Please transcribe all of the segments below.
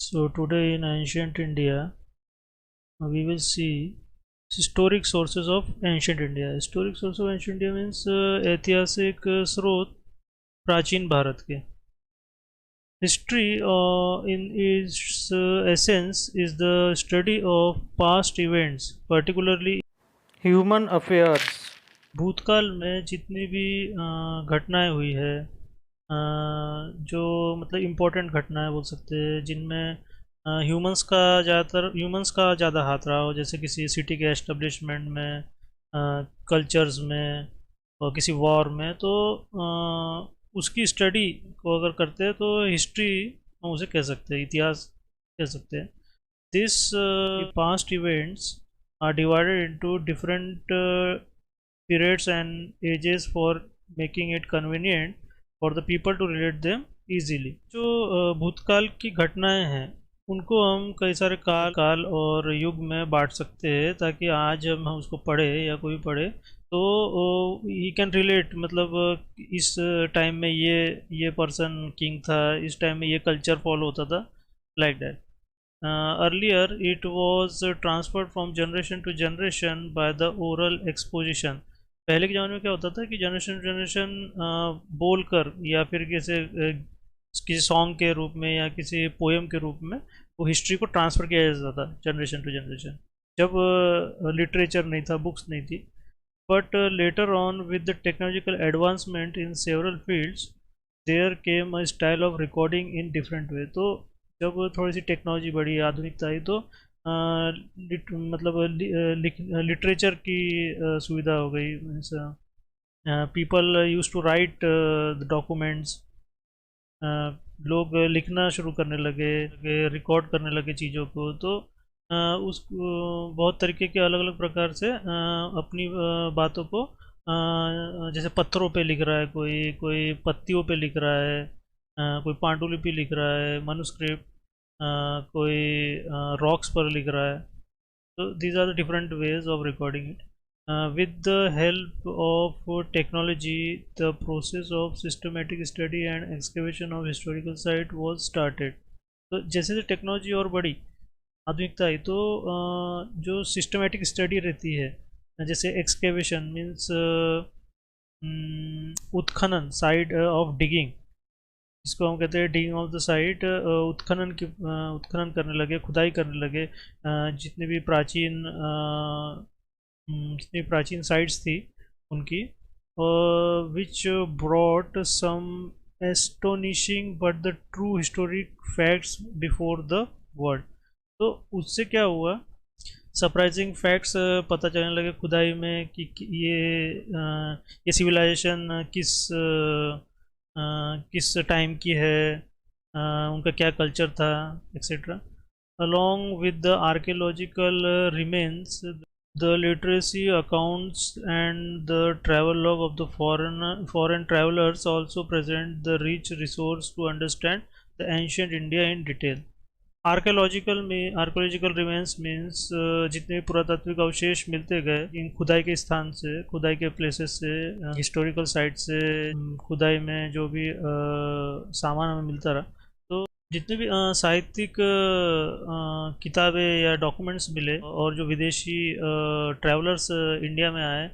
So today in ancient India, we will see historic sources of ancient India. Historic source of ancient India means ऐतिहासिक स्रोत प्राचीन भारत के. History in its essence is the study of past events, particularly human affairs. भूतकाल में जितनी भी घटनाएं हुई है, जो मतलब इम्पोर्टेंट घटनाएं बोल सकते हैं जिनमें ह्यूमंस का ज़्यादा हाथ रहा हो, जैसे किसी सिटी के एस्टेब्लिशमेंट में, कल्चर्स में और किसी वॉर में, तो उसकी स्टडी को अगर करते हैं तो हिस्ट्री हम उसे कह सकते हैं, इतिहास कह सकते हैं. This past events are divided into different periods and ages for making it convenient for the people to relate them easily. जो भूतकाल की घटनाएं हैं उनको हम कई सारे काल और युग में बांट सकते हैं, ताकि आज हम उसको पढ़े या कोई पढ़े तो ही कैन रिलेट. मतलब इस टाइम में ये पर्सन किंग था, इस टाइम में ये कल्चर फॉलो होता था, like that. Earlier it was transferred from generation to generation by the oral exposition. पहले के ज़माने में क्या होता था कि जनरेशन टू जनरेशन बोल कर या फिर किसी सॉन्ग के रूप में या किसी पोएम के रूप में वो हिस्ट्री को ट्रांसफ़र किया जाता था जनरेशन टू जनरेशन, जब लिटरेचर नहीं था, बुक्स नहीं थी. But later on with the technological advancement in several fields there came a style of recording in different way. तो जब थोड़ी सी टेक्नोलॉजी बढ़ी, आधुनिकता आई, तो मतलब लिटरेचर की सुविधा हो गई. Means people use to write the documents. लोग लिखना शुरू करने लगे, रिकॉर्ड करने लगे चीज़ों को. तो उस बहुत तरीके के अलग अलग प्रकार से अपनी बातों को, जैसे पत्थरों पे लिख रहा है, कोई पत्तियों पे लिख रहा है, कोई पांडुलिपि लिख रहा है, मनुस्क्रिप्ट, कोई रॉक्स पर लिख रहा है. तो these are the different ways of recording it. with the help of technology, the process of systematic study and excavation of historical site was started. तो जैसे जैसे टेक्नोलॉजी और बढ़ी, आधुनिकता आई, तो जो सिस्टमेटिक स्टडी रहती है, जैसे एक्सकेवेशन मीन्स उत्खनन, साइड ऑफ डिगिंग, इसको हम कहते हैं डिगिंग ऑफ द साइट. उत्खनन करने लगे, खुदाई करने लगे. जितने भी प्राचीन साइट्स थी उनकी, which brought some astonishing but the true historic facts before the world. तो उससे क्या हुआ, सरप्राइजिंग फैक्ट्स पता चलने लगे खुदाई में कि ये सिविलाइजेशन किस टाइम की है, उनका क्या कल्चर था, etcetera. along with the archaeological remains, the literacy accounts and the travelogue of the foreign travelers also present the rich resource to understand the ancient India in detail. Archaeological remains means जितने भी पुरातात्विक अवशेष मिलते गए इन खुदाई के स्थान से, खुदाई के प्लेसेस से, हिस्टोरिकल साइट से, खुदाई में जो भी सामान हमें मिलता रहा, तो जितने भी साहित्यिक किताबें या डॉक्यूमेंट्स मिले और जो विदेशी ट्रैवलर्स इंडिया में आए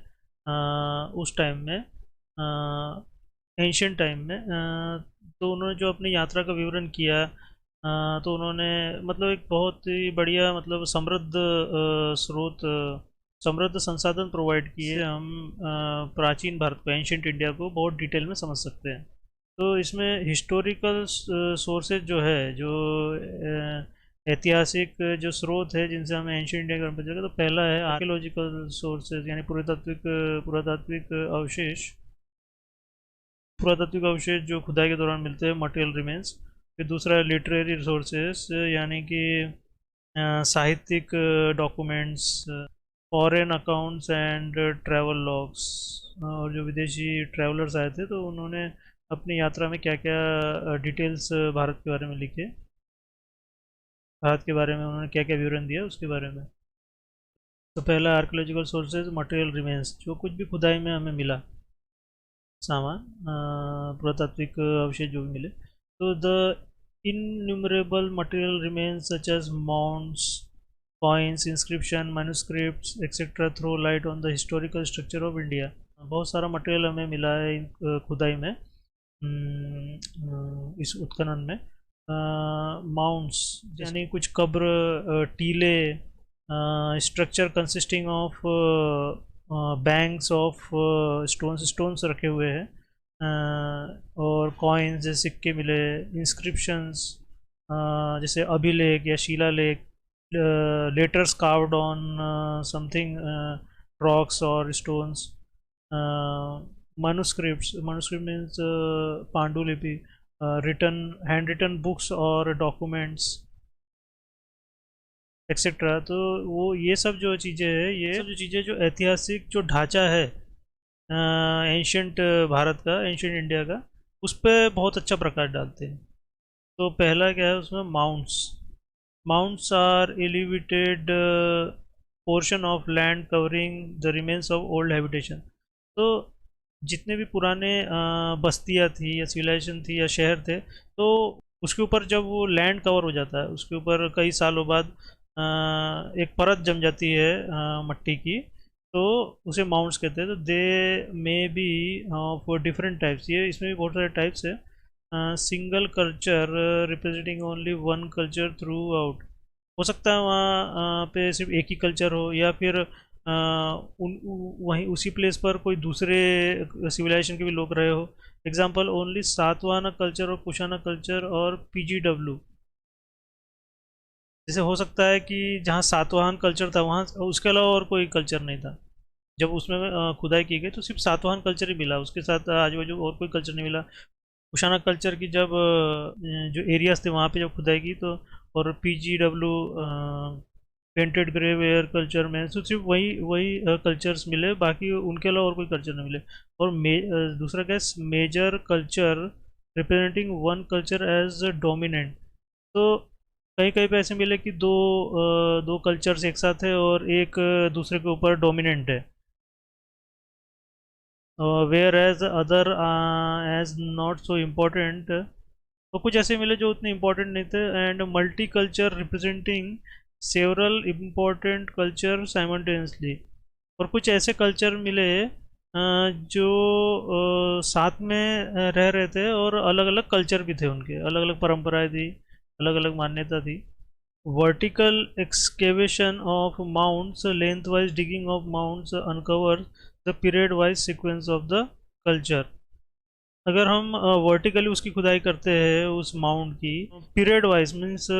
उस टाइम में, एंशियंट टाइम में, तो उन्होंने जो अपनी यात्रा का विवरण किया, तो उन्होंने मतलब एक बहुत ही बढ़िया, मतलब समृद्ध संसाधन प्रोवाइड किए. हम प्राचीन भारत को, एंशियंट इंडिया को बहुत डिटेल में समझ सकते हैं. तो इसमें हिस्टोरिकल सोर्सेज जो है, जो ऐतिहासिक जो स्रोत है जिनसे हमें एंशियंट इंडिया का पता चलेगा, तो पहला है आर्कियोलॉजिकल सोर्सेज, यानी पुरातात्विक अवशेष जो खुदाई के दौरान मिलते हैं, मटेरियल रिमेन्स. फिर दूसरा है लिटरेरी रिसोर्सेस, यानी कि साहित्यिक documents, foreign accounts and travel logs. और जो विदेशी ट्रैवलर्स आए थे तो उन्होंने अपनी यात्रा में क्या क्या डिटेल्स भारत के बारे में लिखे, भारत के बारे में उन्होंने क्या क्या विवरण दिया उसके बारे में. तो पहला आर्कियोलॉजिकल सोर्सेज, मटेरियल रिमेन्स, जो कुछ भी खुदाई में हमें मिला सामान, पुरातात्विक अवशेष जो भी मिले. तो the innumerable material remains such as mounds, coins, inscription, manuscripts etc. throw light on the historical structure of India. बहुत सारा मटेरियल हमें मिला है खुदाई में, इस उत्खनन में। माउंट्स यानी कुछ कब्र, टीले, structure consisting of banks of stones रखे हुए हैं, और कॉइन्स जैसे सिक्के मिले, इंस्क्रिप्शंस जैसे अभिलेख या शिलालेख, letters carved on something rocks और स्टोन्स, manuscript means पांडुलिपि, हैंड रिटन बुक्स और डॉक्यूमेंट्स एक्सेट्रा। तो वो ये सब जो चीज़ें हैं, ये सब जो चीज़ें जो ऐतिहासिक जो ढांचा है एंशंट भारत का, एंशंट इंडिया का, उस पर बहुत अच्छा प्रकाश डालते हैं। तो पहला क्या है उसमें, mounts are elevated portion of land covering the remains of old habitation. तो जितने भी पुराने बस्तियाँ थी या सिविलाइजेशन थी या शहर थे, तो उसके ऊपर जब वो लैंड कवर हो जाता है, उसके ऊपर कई सालों बाद एक परत जम जाती है मट्टी की, तो उसे माउंट्स कहते हैं। तो they may be for different types, ये इसमें भी बहुत सारे टाइप्स है। Single culture representing only one culture throughout, हो सकता है वहाँ पे सिर्फ एक ही कल्चर हो, या फिर वहीं उसी प्लेस पर कोई दूसरे सिविलाइजेशन के भी लोग रहे हो। एग्जाम्पल ओनली सातवाहना कल्चर और कुशाना कल्चर और PGW। जैसे हो सकता है कि जहाँ सातवाहन कल्चर था वहाँ उसके अलावा और कोई कल्चर नहीं था, जब उसमें खुदाई की गई तो सिर्फ सातवाहन कल्चर ही मिला, उसके साथ आजू बाजू और कोई कल्चर नहीं मिला। कुशाना कल्चर की जब जो एरियाज थे वहाँ पे जब खुदाई की, तो और PGW painted grey ware culture में तो सिर्फ वही वही कल्चर्स मिले, बाकी उनके अलावा और कोई कल्चर नहीं मिले। और दूसरा क्या है, major culture representing one culture as dominant. तो कहीं कहीं पे ऐसे मिले कि दो कल्चर्स एक साथ है और एक दूसरे के ऊपर डोमिनेंट है, where as other as not so important. तो कुछ ऐसे मिले जो उतने इम्पोर्टेंट नहीं थे। And multi culture representing several important culture simultaneously, और कुछ ऐसे कल्चर मिले जो साथ में रह रहे थे और अलग अलग कल्चर भी थे, उनके अलग अलग परंपराएं थी, अलग अलग मान्यता थी। Vertical excavation of mounts, length wise digging of mounts uncover the period wise sequence of the culture. अगर हम वर्टिकली उसकी खुदाई करते हैं उस माउंट की, पीरियड वाइज मीन्स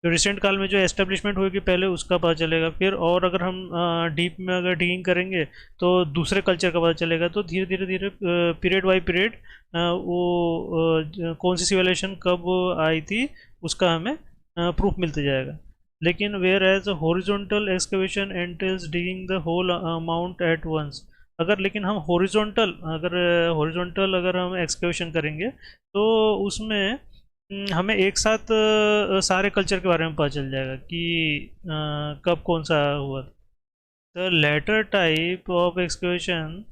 रिसेंट काल में जो एस्टेब्लिशमेंट हुई पहले उसका पता चलेगा, फिर और अगर हम डीप में अगर डिगिंग करेंगे तो दूसरे कल्चर का पता चलेगा। तो धीरे धीरे धीरे पीरियड बाई पीरियड वो कौन सी सिविलाइजेशन कब आई थी उसका हमें प्रूफ मिलते जाएगा। लेकिन where as horizontal excavation entails digging the whole mount at once, अगर लेकिन हम हॉरिजॉन्टल अगर हम एक्सकवेशन करेंगे तो उसमें हमें एक साथ सारे कल्चर के बारे में पता चल जाएगा कि कब कौन सा हुआ। The latter type of excavation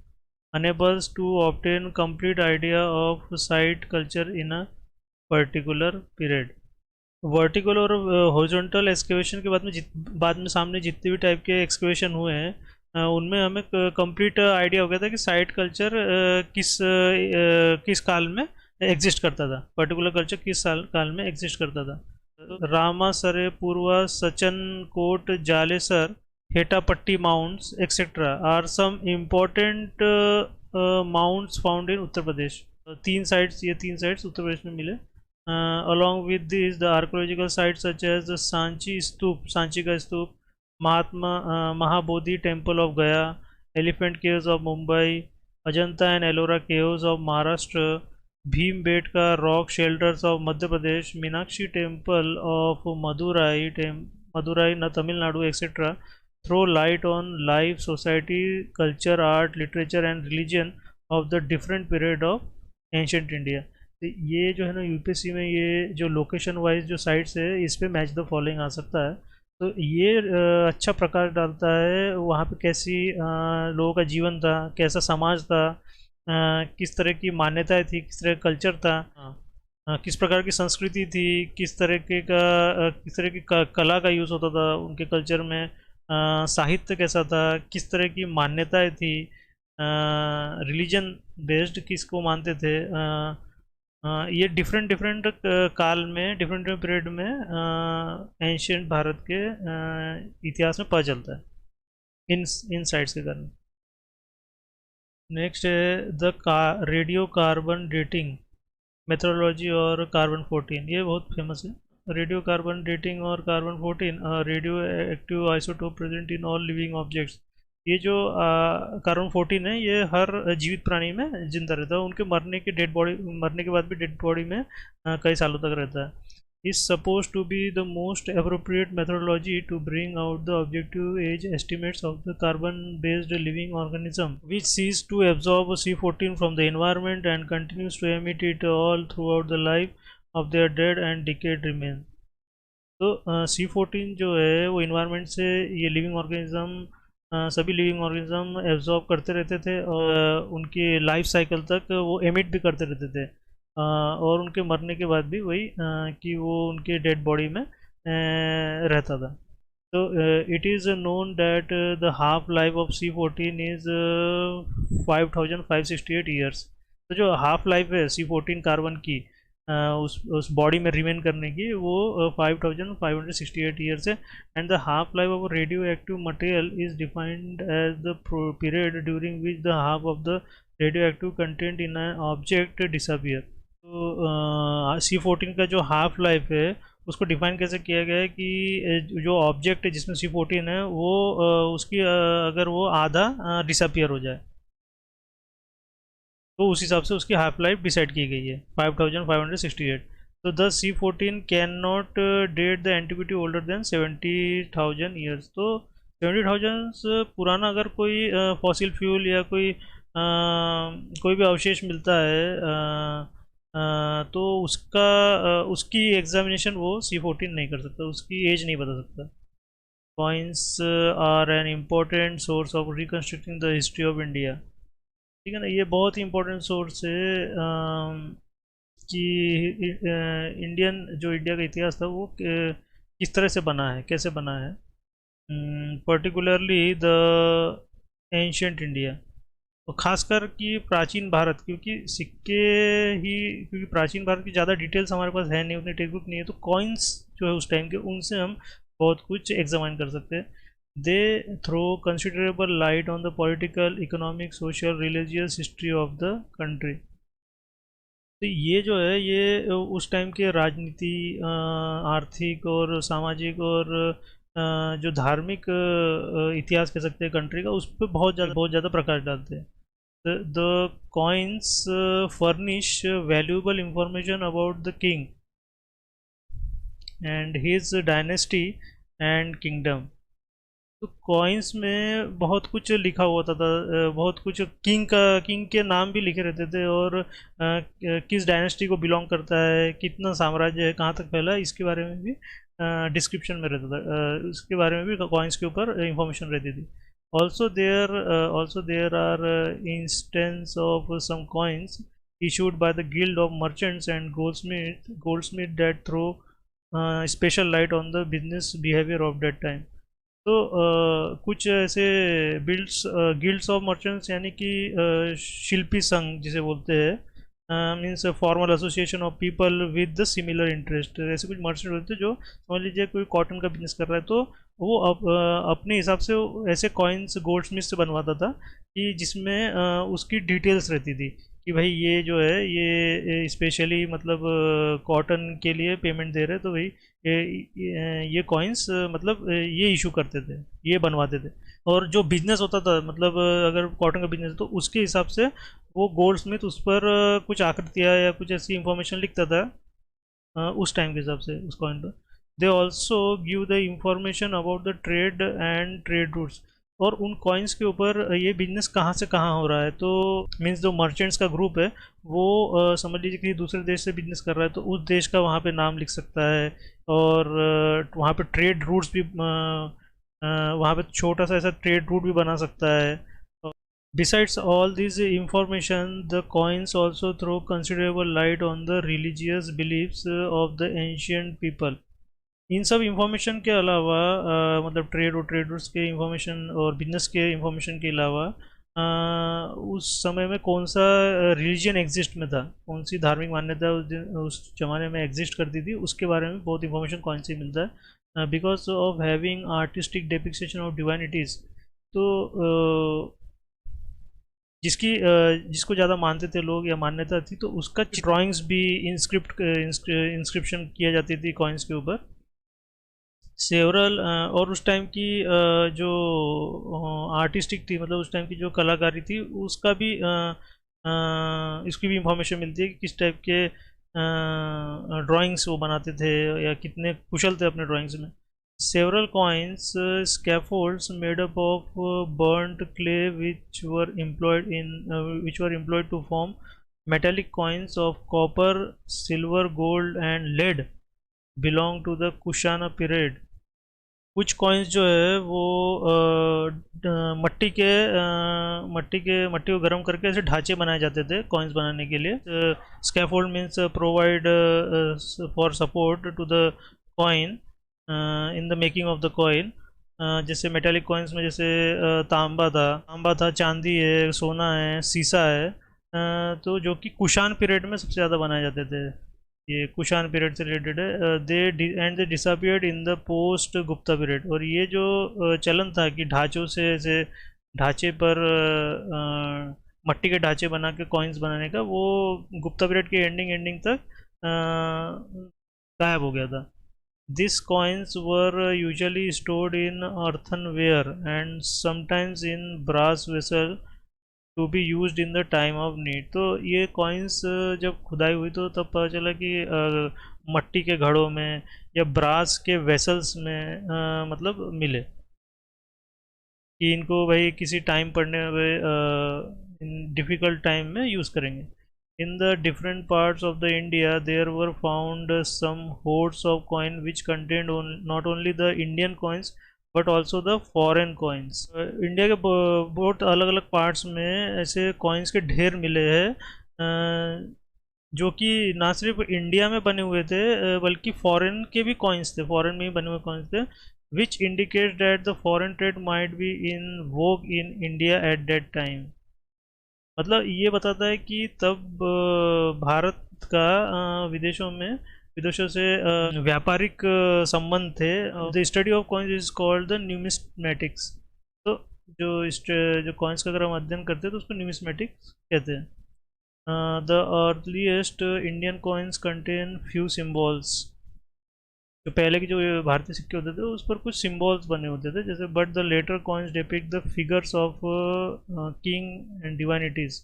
enables to obtain complete idea of site culture in a particular period। Vertical और हॉरिजॉन्टल एक्सकवेशन के बाद में सामने जितने भी टाइप के एक्सकवेशन हुए हैं उनमें हमें कंप्लीट आइडिया हो गया था कि साइट कल्चर किस काल में एग्जिस्ट करता था, पर्टिकुलर कल्चर किस काल में एग्जिस्ट करता था। Ramasare, Purva, Sachan Kot, Jalesar, Hetapatti mounds etcetera are some important mounds found in Uttar Pradesh. तीन साइट्स उत्तर प्रदेश में मिले। Along with this the archaeological site such as Sanchi stupa, Sanchi का stupa, Mahabodhi temple of Gaya, elephant caves of Mumbai, Ajanta and Ellora caves of Maharashtra, Bhimbetka rock shelters of Madhya Pradesh, Meenakshi temple of Madurai in Tamil Nadu etcetera throw light on life, society, culture, art, literature and religion of the different period of ancient India। तो ये जो है ना UPSC में ये जो location wise जो sites है इस पे मैच द फॉलोइंग आ सकता है। तो ये अच्छा प्रकाश डालता है वहाँ पे कैसी लोगों का जीवन था, कैसा समाज था, किस तरह की मान्यताएं थी, किस तरह का कल्चर था। किस प्रकार की संस्कृति थी, किस तरह की कला का यूज़ होता था उनके कल्चर में, साहित्य कैसा था, किस तरह की मान्यताएं थी, रिलीजन बेस्ड किसको मानते थे। ये डिफरेंट डिफरेंट काल में, डिफरेंट डिफरेंट पीरियड में एंशियंट भारत के इतिहास में पता चलता है इन साइट्स के कारण। नेक्स्ट है रेडियो कार्बन डेटिंग मेथोडोलॉजी और कार्बन 14, ये बहुत फेमस है। रेडियो कार्बन डेटिंग और carbon 14 radio active isotope present in all living objects. ये जो कार्बन 14 है, ये हर जीवित प्राणी में जिंदा रहता है, उनके मरने के बाद भी डेड बॉडी में कई सालों तक रहता है। is supposed to be the most appropriate methodology to bring out the objective age estimates of the carbon-based living organism, which cease to absorb C14 from the environment and continues to emit it all throughout the life of their dead and decayed remains. तो C14 जो है वो environment से ये living organism, सभी living organism absorb करते रहते थे और उनकी लाइफ साइकिल तक वो एमिट भी करते रहते थे, और उनके मरने के बाद भी वही कि वो उनके डेड बॉडी में रहता था। तो it is known that the half life of C14 is 5568 years. तो जो हाफ लाइफ है C14 कार्बन की उस बॉडी में रिमेन करने की, वो 5568 ईयर्स है। And the half life of radio active material is defined as the period during which the half of the radio active content in an object disappear. तो C14 का जो हाफ लाइफ है उसको define कैसे किया गया है कि जो ऑब्जेक्ट है जिसमें C14 है वो उसकी अगर वो आधा डिसअपियर हो जाए तो उस हिसाब से उसकी हाफ लाइफ डिसाइड की गई है 5568। तो the C14 can not date the antiquity older than 70,000 years. तो 70,000 पुराना अगर कोई फॉसिल फ्यूल या कोई भी अवशेष मिलता है तो उसकी एग्जामिनेशन वो C14 नहीं कर सकता, उसकी एज नहीं बता सकता। Coins are an important source of reconstructing the history of India. ठीक है ना, ये बहुत ही इम्पोर्टेंट सोर्स है कि इंडिया का इतिहास था वो किस तरह से बना है, कैसे बना है। पर्टिकुलरली द एंशियंट इंडिया, और खासकर कि प्राचीन भारत, क्योंकि प्राचीन भारत की ज़्यादा डिटेल्स हमारे पास है नहीं, उतनी टेक्स्ट बुक नहीं है, तो कॉइन्स जो है उस टाइम के उनसे हम बहुत कुछ एग्जामाइन कर सकते हैं। They throw considerable light on the political, economic, social, religious history of the country. तो ये जो है ये उस टाइम के राजनीति, आर्थिक और सामाजिक और जो धार्मिक इतिहास कह सकते हैं कंट्री का, उस पर बहुत ज़्यादा प्रकाश डालते हैं। The coins furnish valuable information about the king and his dynasty and kingdom. तो कॉइन्स में बहुत कुछ लिखा हुआ था, बहुत कुछ किंग के नाम भी लिखे रहते थे, और किस डायनेस्टी को बिलोंग करता है, कितना साम्राज्य है, कहाँ तक फैला, इसके बारे में भी डिस्क्रिप्शन में रहता था, इसके बारे में भी कॉइन्स के ऊपर इंफॉर्मेशन रहती थी। Also there are instances of some coins issued by the guild of merchants and goldsmith that throw special light on the business behavior of that time। तो कुछ ऐसे गिल्ड्स ऑफ मर्चेंट्स यानी कि शिल्पी संघ जिसे बोलते हैं, means formal association of people with the similar interest. ऐसे कुछ मर्चेंट होते हैं जो समझ लीजिए कोई कॉटन का बिजनेस कर रहा है, तो वो अपने हिसाब से ऐसे कॉइन्स गोल्ड स्मिथ से बनवाता था कि जिसमें उसकी डिटेल्स रहती थी कि भाई ये जो है ये स्पेशली मतलब कॉटन के लिए पेमेंट दे रहे, तो भाई ये कॉइन्स मतलब ये इशू करते थे, ये बनवाते थे। और जो बिजनेस होता था, मतलब अगर कॉटन का बिजनेस, तो उसके हिसाब से वो गोल्ड स्मिथ उस पर कुछ आकृतियाँ या कुछ ऐसी इंफॉर्मेशन लिखता था उस टाइम के हिसाब से उस कॉइन पर। They also give the information about the trade and trade routes, और उन कॉइन्स के ऊपर ये बिजनेस कहाँ से कहाँ हो रहा है। तो मीन्स जो मर्चेंट्स का ग्रुप है वो समझ लीजिए कि दूसरे देश से बिजनेस कर रहा है, तो उस देश का वहाँ पे नाम लिख सकता है, और वहाँ पे ट्रेड रूट्स भी वहाँ पे छोटा सा ऐसा ट्रेड रूट भी बना सकता है। Besides all this information, the coins also throw considerable light on the religious beliefs of the ancient people. इन सब इंफॉर्मेशन के अलावा मतलब ट्रेड और ट्रेडर्स के इंफॉर्मेशन और बिजनेस के इंफॉर्मेशन के अलावा उस समय में कौन सा रिलीजन एग्जिस्ट में था, कौन सी धार्मिक मान्यता उस ज़माने में एग्जिस्ट करती थी, उसके बारे में बहुत इंफॉर्मेशन कौन सी मिलता है। Because of having artistic depiction of divinities, तो जिसको ज़्यादा मानते थे लोग या मान्यता थी, तो उसका ड्राइंग्स भी इंस्क्रिप्शन किया जाती थी कॉइन्स के ऊपर सेवरल। और उस टाइम की जो आर्टिस्टिक थी, मतलब उस टाइम की जो कलाकारी थी, उसका भी इसकी भी इंफॉर्मेशन मिलती है कि किस टाइप के ड्राइंग्स वो बनाते थे या कितने कुशल थे अपने ड्राइंग्स में। Several coins scaffolds made up of burned clay which were employed to form metallic coins of copper, silver, gold and lead belong to the Kushana period. कुछ कॉइन्स जो है वो मट्टी को गर्म करके ऐसे ढांचे बनाए जाते थे कॉइन्स बनाने के लिए। Scaffold means provide for support to the coin in the making of the coin. जैसे मेटालिक कॉइन्स में जैसे तांबा था, चांदी है, सोना है, सीसा है, तो जो कि कुषाण पीरियड में सबसे ज़्यादा बनाए जाते थे। ये कुषाण पीरियड से रिलेटेड है। They disappeared in the post Gupta period. और ये जो चलन था कि ढांचों से ऐसे ढांचे पर मट्टी के ढांचे बना के कॉइन्स बनाने का, वो गुप्ता पीरियड के एंडिंग तक गायब हो गया था। These coins were usually stored in earthenware and sometimes in brass vessel to be used in the time of need। तो ये कॉइन्स जब खुदाई हुई तो तब पता चला कि मट्टी के घड़ों में या ब्रास के वेसल्स में मतलब मिले कि इनको भाई किसी टाइम पड़ने में डिफ़िकल्ट टाइम में यूज़ करेंगे। In the different parts of the India, there were found some hoards of coin which contained not only the Indian coins but also the foreign coins। India के बहुत अलग अलग parts में ऐसे coins के ढेर मिले हैं जो कि ना सिर्फ इंडिया में बने हुए थे बल्कि फॉरेन के भी कॉइन्स थे, फॉरेन में ही बने हुए कॉइन्स थे। Which indicate that the foreign trade might be in Vogue in India at that time. मतलब ये बताता है कि तब भारत का विदेशों से व्यापारिक संबंध थे। The study of coins is called the numismatics. तो जो कॉइन्स का अगर हम अध्ययन करते हैं तो उसको न्यूमिस्मेटिक्स कहते हैं। The earliest Indian coins contain few symbols. जो पहले के जो भारतीय सिक्के होते थे उस पर कुछ सिम्बॉल्स बने होते थे, जैसे but the latter coins depict the figures of king and divinities.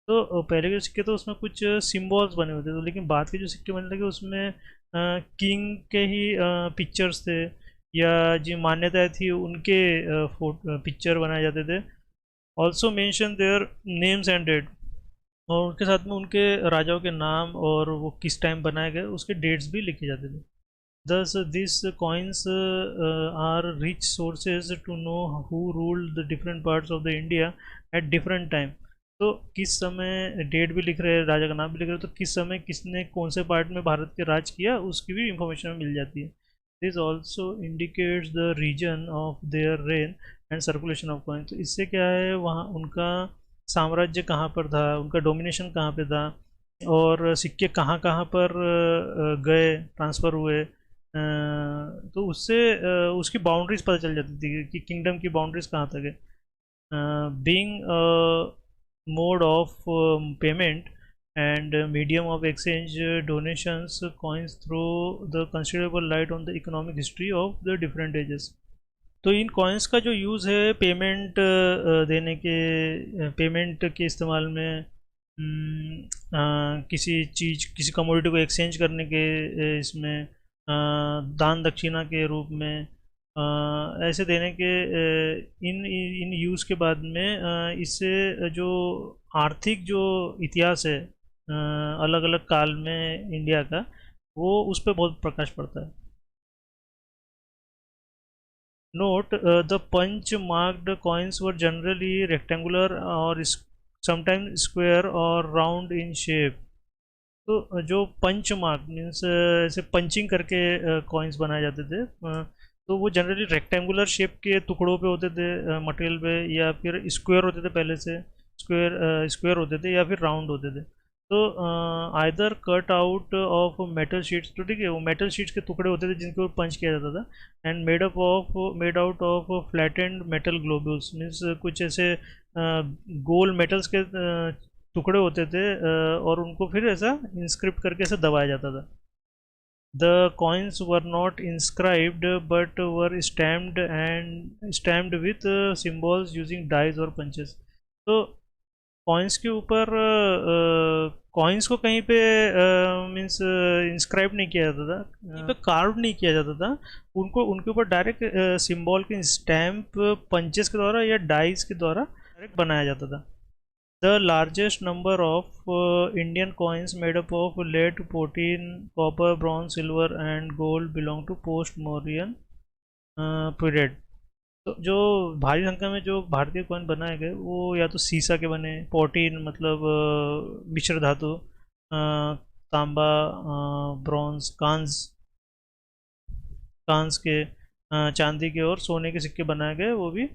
तो पहले के सिक्के तो उसमें कुछ सिम्बॉल्स बने होते थे, लेकिन बाद के जो सिक्के बनने लगे उसमें किंग के ही पिक्चर्स थे या जो मान्यताएं थी उनके पिक्चर बनाए जाते थे। Also mention their names and date. और उनके साथ में उनके राजाओं के नाम और वो किस टाइम बनाए गए उसके डेट्स भी लिखे जाते थे। Thus, these coins are rich sources to know who ruled the different parts of the India at different time। तो किस समय डेट भी लिख रहे हैं, राजा का नाम भी लिख रहे हैं, तो किस समय किसने कौन से पार्ट में भारत के राज किया उसकी भी इंफॉर्मेशन मिल जाती है। This also indicates the region of their reign and circulation of coin. तो इससे क्या है, वहाँ उनका साम्राज्य कहाँ पर था, उनका डोमिनेशन कहाँ पे था और सिक्के कहाँ कहाँ पर गए, ट्रांसफ़र हुए। तो उससे उसकी बाउंड्रीज पता चल जाती थी कि किंगडम की बाउंड्रीज कहाँ तक है। Being mode of payment and medium of exchange donations coins throw the considerable light on the economic history of the different ages. तो इन कॉइन्स का जो यूज़ है पेमेंट देने के, पेमेंट के इस्तेमाल में, किसी कमोडिटी को एक्सचेंज करने के इसमें, दान दक्षिणा के रूप में, ऐसे देने के इन इन यूज़ के बाद में इससे जो आर्थिक जो इतिहास है अलग अलग काल में इंडिया का, वो उस पर बहुत प्रकाश पड़ता है। Note, the punch marked coins were generally rectangular or sometimes square or round in shape. तो जो पंच मार्क मीन्स ऐसे पंचिंग करके कॉइन्स बनाए जाते थे, तो वो जनरली रेक्टेंगुलर शेप के टुकड़ों पे होते थे मटेरियल पे, या फिर स्क्वायर होते थे पहले से, स्क्वायर होते थे या फिर राउंड होते थे। तो either cut out of metal sheets, तो ठीक है वो मेटल शीट्स के टुकड़े होते थे जिनके ऊपर पंच किया जाता था, and made out of flattened metal globules, means कुछ ऐसे गोल मेटल्स के टुकड़े होते थे, और उनको फिर ऐसा इंस्क्रिप्ट करके ऐसे दबाया जाता था। The coins were not inscribed but were stamped with symbols using dies or punches. तो कॉइन्स के ऊपर कॉइन्स को कहीं पे मीन्स इंस्क्राइब नहीं किया जाता था, कहीं पे कार्व नहीं किया जाता था, उनको उनके ऊपर डायरेक्ट सिंबल के स्टैम्प पंचेस के द्वारा या डाइस के द्वारा डायरेक्ट बनाया जाता था। The largest number of Indian coins made up of lead, protein, copper, bronze, silver and gold belong to post-Mauryan period. तो जो भारी संख्या में जो भारतीय कॉइन बनाए गए वो या तो सीसा के बने, पोटीन मतलब मिश्र धातु, तांबा, ब्रॉन्ज, कांस के, चांदी के और सोने के सिक्के बनाए गए, वो भी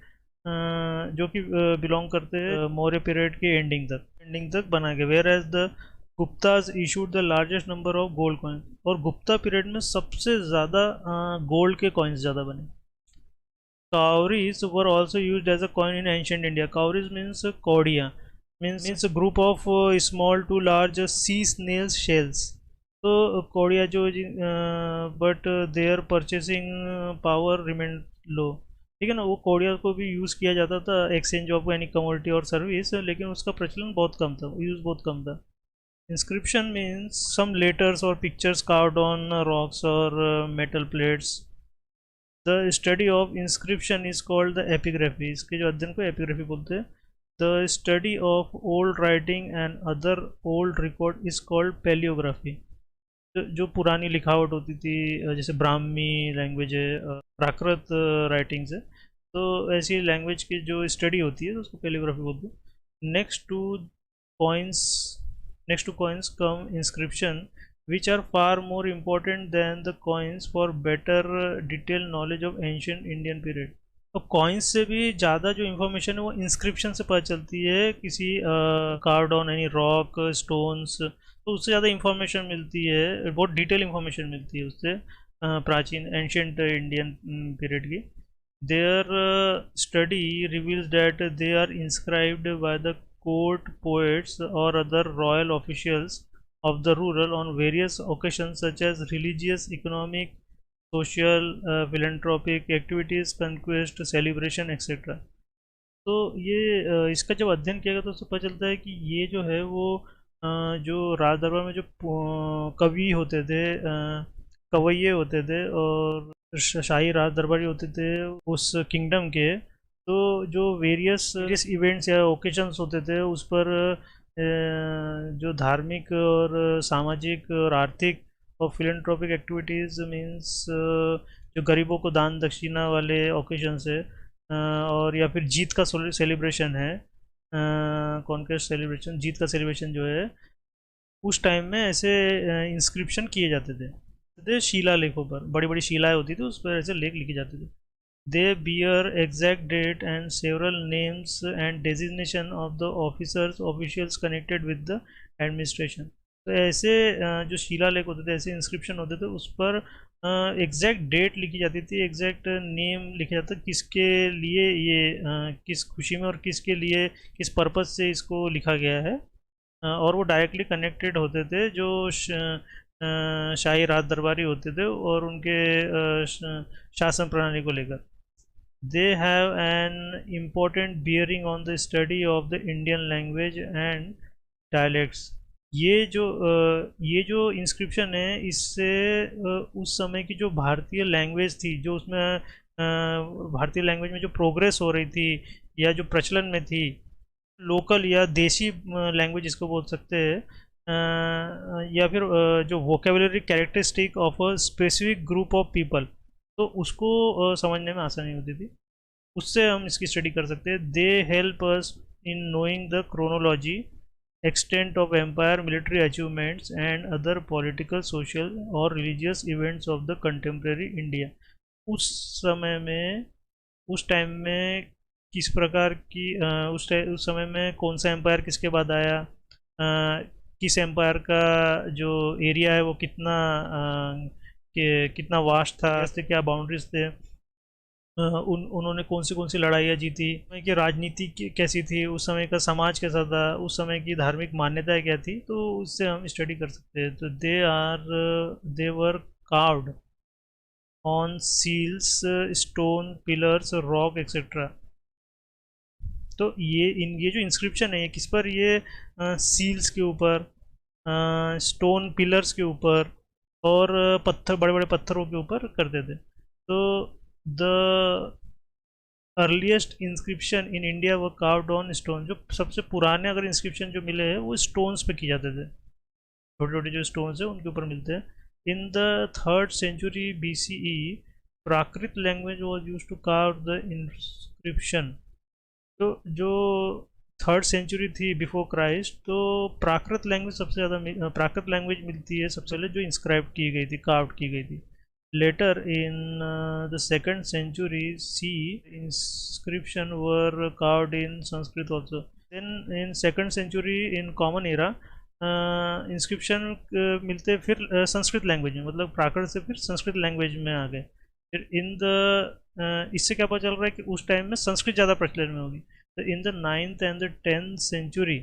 जो कि बिलोंग करते हैं मौर्य पीरियड के एंडिंग तक बनाए गए। Where as the Guptas issued the largest number of gold coin, और गुप्ता पीरियड में सबसे ज़्यादा गोल्ड के कॉइन्स ज़्यादा बने। Cowries were also use as a coin in ancient India. Cowries means कौड़िया, means group of small to large sea snails shells. तो कौड़िया जो but their purchasing power remain low, ठीक है ना, वो कौड़िया को भी यूज़ किया जाता था एक्सचेंज ऑफ एनी कमोडिटी और सर्विस, लेकिन उसका प्रचलन बहुत कम था, यूज़ बहुत कम था। इंस्क्रिप्शन मीन्स सम लेटर्स और पिक्चर्स कार्व्ड ऑन रॉक्स और metal plates. The study of inscription is called the epigraphy. इसके जो अध्ययन को एपिग्राफी बोलते हैं। The study of old writing and other old record is called palaeography. जो पुरानी लिखावट होती थी, जैसे ब्राह्मी लैंग्वेज है, प्राकृत राइटिंग्स है, तो ऐसी लैंग्वेज की जो स्टडी होती है तो उसको कैलीग्राफी बोलते हैं। Next to coins come inscription which are far more important than the coins for better detail knowledge of ancient Indian period. तो कॉइन्स से भी ज़्यादा जो इन्फॉर्मेशन है वो इंस्क्रिप्शन से पता चलती है, किसी carved on any rock, stones, तो उससे ज़्यादा इंफॉर्मेशन मिलती है, बहुत डिटेल इंफॉर्मेशन मिलती है उससे प्राचीन एंशियंट इंडियन पीरियड की। Their study reveals that they are inscribed by the court poets और other royal officials of the ruler on various occasions such as religious, economic, social, philanthropic activities, conquest, celebration etcetera. तो ये इसका जब अध्ययन किया गया तो उससे पता चलता है कि ये जो है वो जो राज दरबार में जो कवि होते थे, कवैये होते थे और शाही राज दरबारी होते थे उस किंगडम के, तो जो वेरियस इवेंट्स या ओकेजन्स होते थे उस पर जो धार्मिक और सामाजिक और आर्थिक और फिलेंट्रोपिक एक्टिविटीज़ मीन्स जो गरीबों को दान दक्षिणा वाले ओकेजन्स है, और या फिर जीत का सेलिब्रेशन है, कॉन्क्वेस्ट सेलिब्रेशन, जीत का सेलिब्रेशन जो है, उस टाइम में ऐसे इंस्क्रिप्शन किए जाते थे शिला लेखों पर। बड़ी बड़ी शिलाएँ होती थी, उस पर ऐसे लेख लिखे जाते थे। They bear exact date and several names and designation of the officials connected with the administration. तो ऐसे जो शिला लेख होते थे, ऐसे इंस्क्रिप्शन होते थे, उस पर एग्जैक्ट डेट लिखी जाती थी, एग्जैक्ट नेम लिखा जाता, किसके लिए ये किस खुशी में और किसके लिए, किस पर्पज़ से इसको लिखा गया है, और वो डायरेक्टली कनेक्टेड होते थे जो शाही राज दरबारी होते थे और उनके शासन प्रणाली को लेकर। They have an important bearing on the study of the Indian language and dialects. ये जो इंस्क्रिप्शन है, इससे उस समय की जो भारतीय लैंग्वेज थी, जो उसमें भारतीय लैंग्वेज में जो प्रोग्रेस हो रही थी या जो प्रचलन में थी, लोकल या देसी लैंग्वेज इसको बोल सकते हैं, या फिर जो vocabulary characteristic of a specific group of people, तो उसको समझने में आसानी होती थी। उससे हम इसकी स्टडी कर सकते हैं। They help us in knowing the chronology, extent of empire, military achievements, and other political, social or religious events of the contemporary India। उस समय में, उस टाइम में किस प्रकार की उस समय में कौन सा एम्पायर किसके बाद आया, किस एम्पायर का जो एरिया है वो कितना कितना वास्ट था, ऐसे क्या बाउंड्रीज थे, उन्होंने कौन सी लड़ाइयाँ जीती, उस समय की राजनीति कैसी थी, उस समय का समाज कैसा था, उस समय की धार्मिक मान्यताएं क्या थी, तो उससे हम स्टडी कर सकते हैं। तो they were carved on seals, stone pillars, rock etcetera. तो ये जो इंस्क्रिप्शन है ये किस पर, ये सील्स के ऊपर, स्टोन पिलर्स के ऊपर और पत्थर, बड़े बड़े पत्थरों के ऊपर करते थे। तो the earliest inscription in India वो कार्व्ड ऑन स्टोन। जो सबसे पुराने अगर इंस्क्रिप्शन जो मिले हैं वो स्टोन्स पे किए जाते थे, छोटे छोटे जो स्टोन्स है उनके ऊपर मिलते हैं। In the 3rd century BCE Prakrit language was use to carve the inscription. तो जो 3rd century थी बिफोर क्राइस्ट, तो प्राकृत लैंग्वेज सबसे ज़्यादा, प्राकृत लैंग्वेज मिलती है सबसे पहले जो इंस्क्राइब की गई थी, कार्व की गई थी। Later in the 2nd century CE, inscription were carved in Sanskrit also. Then in 2nd century in Common Era inscription मिलते फिर संस्कृत लैंग्वेज में, मतलब प्राकृत से फिर संस्कृत लैंग्वेज में आ गए। फिर इन द इससे क्या पता चल रहा है कि उस टाइम में संस्कृत ज़्यादा प्रचलन में होगी। तो in the 9th and the 10th century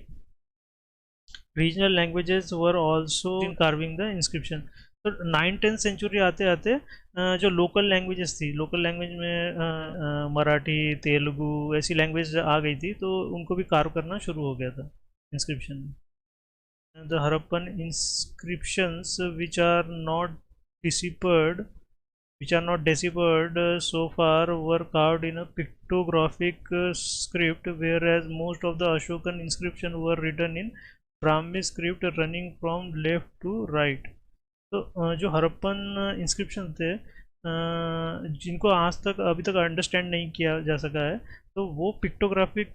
regional languages were also in carving the inscription. तो 9th-10th सेंचुरी आते आते जो लोकल लैंग्वेजेस थी, लोकल लैंग्वेज में मराठी, तेलुगु ऐसी लैंग्वेज आ गई थी, तो उनको भी कार्व करना शुरू हो गया था इंस्क्रिप्शन में। The Harappan inscriptions which are not deciphered so far were carved in a pictographic script, whereas most of the Ashokan inscription were written in Brahmi script running from left to right। तो जो Harappan inscription थे जिनको आज तक अभी तक understand नहीं किया जा सका है, तो वो पिक्टोग्राफिक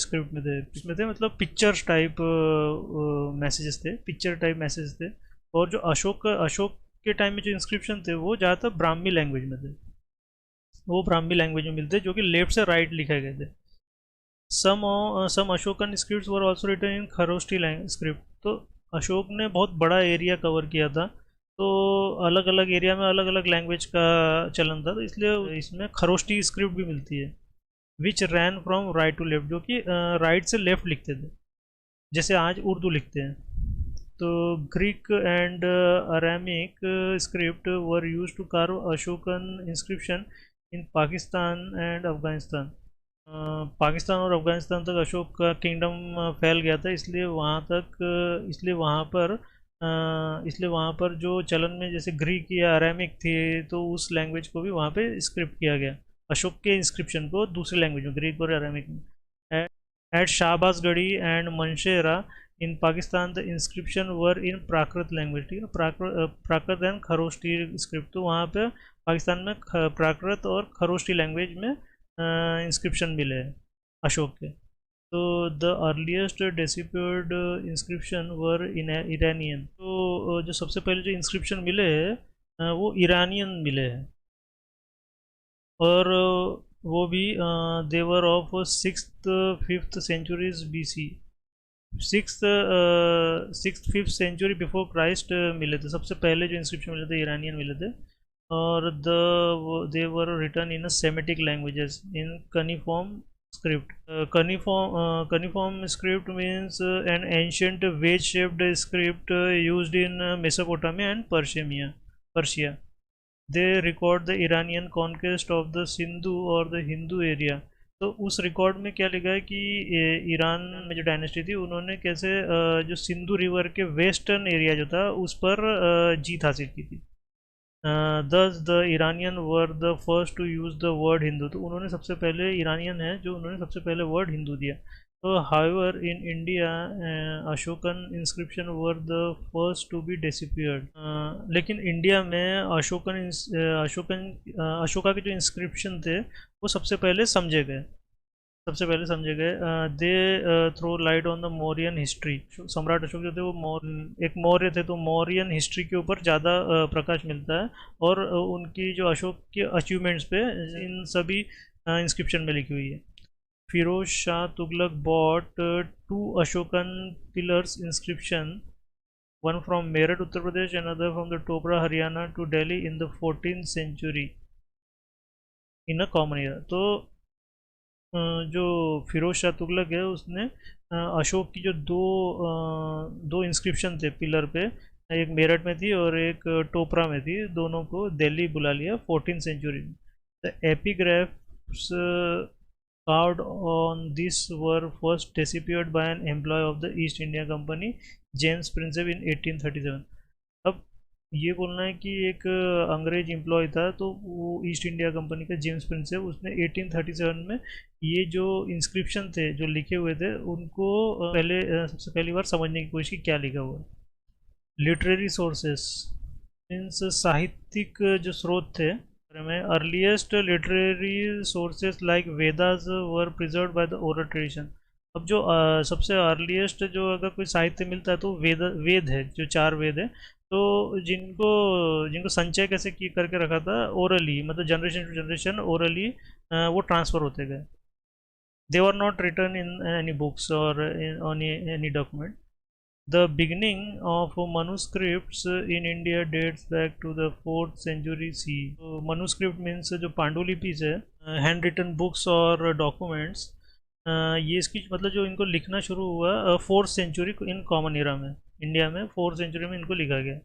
स्क्रिप्ट में थे। इसमें थे मतलब पिक्चर्स टाइप मैसेजेस थे, पिक्चर टाइप मैसेज थे। और जो अशोक के टाइम में जो इंस्क्रिप्शन थे वो ज़्यादातर ब्राह्मी लैंग्वेज में थे, वो ब्राह्मी लैंग्वेज में मिलते जो कि लेफ्ट से राइट लिखे गए थे। Some Ashokan scripts were also written in Kharosthi script. तो अशोक ने बहुत बड़ा एरिया कवर किया था, तो अलग अलग एरिया में अलग अलग लैंग्वेज का चलन था, तो इसलिए इसमें खरोष्टी स्क्रिप्ट भी मिलती है। Which ran from right to left, जो कि राइट से लेफ्ट लिखते थे, जैसे आज उर्दू लिखते हैं। तो Greek and Aramaic script were use to carve Ashokan inscription in Pakistan and Afghanistan. Pakistan और अफगानिस्तान तक अशोक का किंगडम फैल गया था, इसलिए वहाँ पर जो चलन में जैसे ग्रीक या अरामिक थे, तो उस लैंग्वेज को भी वहाँ पे स्क्रिप्ट किया गया, अशोक के इंस्क्रिप्शन को दूसरी लैंग्वेज में, ग्रीक और अरामिक में। At Shahbazgarhi and Mansehra in Pakistan the inscription were in Prakrit language. ठीक है, प्राकृत एंड खरोष्टी स्क्रिप्ट, तो वहाँ पे पाकिस्तान में प्राकृत और खरोष्टी लैंग्वेज में इंस्क्रिप्शन मिले हैं अशोक के। तो the earliest deciphered inscription were in Iranian. तो जो सबसे पहले जो इंस्क्रिप्शन मिले हैं वो ईरानियन मिले हैं, और वो भी they were of 6th-5th centuries BC, 6th-5th century before Christ मिले थे। सबसे पहले जो इंस्क्रिप्शन मिले थे ईरानियन मिले थे, और they were written in Semitic languages in cuneiform script। cuneiform script means an ancient wedge-shaped script used in Mesopotamia and Persia। They record the Iranian conquest of the Sindhu or the Hindu area। तो उस record में क्या लिखा है कि Iran में जो dynasty थी उन्होंने कैसे जो सिंधु रिवर के वेस्टर्न एरिया जो था उस पर जीत हासिल की थी। Thus the Iranian were the first to use the word Hindu. तो उन्होंने सबसे पहले, ईरानियन है जो उन्होंने सबसे पहले वर्ड हिंदू दिया। तो however in India Ashokan inscription were the first to be disappeared. लेकिन इंडिया में अशोका के जो इंस्क्रिप्शन थे वो सबसे पहले समझे गए। They throw light on the Mauryan history. सम्राट अशोक जो थे वो एक मौर्य थे, तो मौर्यन हिस्ट्री के ऊपर ज़्यादा प्रकाश मिलता है, और उनकी जो अशोक के अचीवमेंट्स पे इन सभी इंस्क्रिप्शन में लिखी हुई है। Firoz Shah Tughlaq bought two Ashokan pillars inscription, one from Meerut, Uttar Pradesh, another from the Topra, Haryana to Delhi in the 14th century in a common era। तो जो फिरोज शाह तुगलक है उसने अशोक की जो दो इंस्क्रिप्शन थे पिलर पे, एक मेरठ में थी और एक टोपरा में थी, दोनों को दिल्ली बुला लिया 14th सेंचुरी में। The epigraphs carved on this were first disappeared by an employee of the East India Company, James Prinsep, in 1837। अब ये बोलना है कि एक अंग्रेज एम्प्लॉय था, तो वो ईस्ट इंडिया कंपनी का जेम्स प्रिंसेप, उसने 1837 में ये जो इंस्क्रिप्शन थे जो लिखे हुए थे उनको सबसे पहली बार समझने की कोशिश की क्या लिखा हुआ है। लिटरेरी सोर्सेस मीन्स साहित्यिक जो स्रोत थे में, earliest literary sources like Vedas were preserve bye the oral tradition. अब जो सबसे अर्लीस्ट जो अगर कोई साहित्य मिलता है तो वेद है, जो 4 वेद है, तो जिनको जिनको संचय कैसे की करके रखा था ओरली, मतलब जनरेशन टू जनरेशन ओरली वो ट्रांसफ़र होते गए। They were not written in any books और on any document. The beginning of manuscripts in India dates back to the 4th century CE। तो manuscript means जो पांडुलिपीज है, hand written books और documents, ये इसकी मतलब जो इनको लिखना शुरू हुआ 4th century in common era में, इंडिया में 4th सेंचुरी में इनको लिखा गया।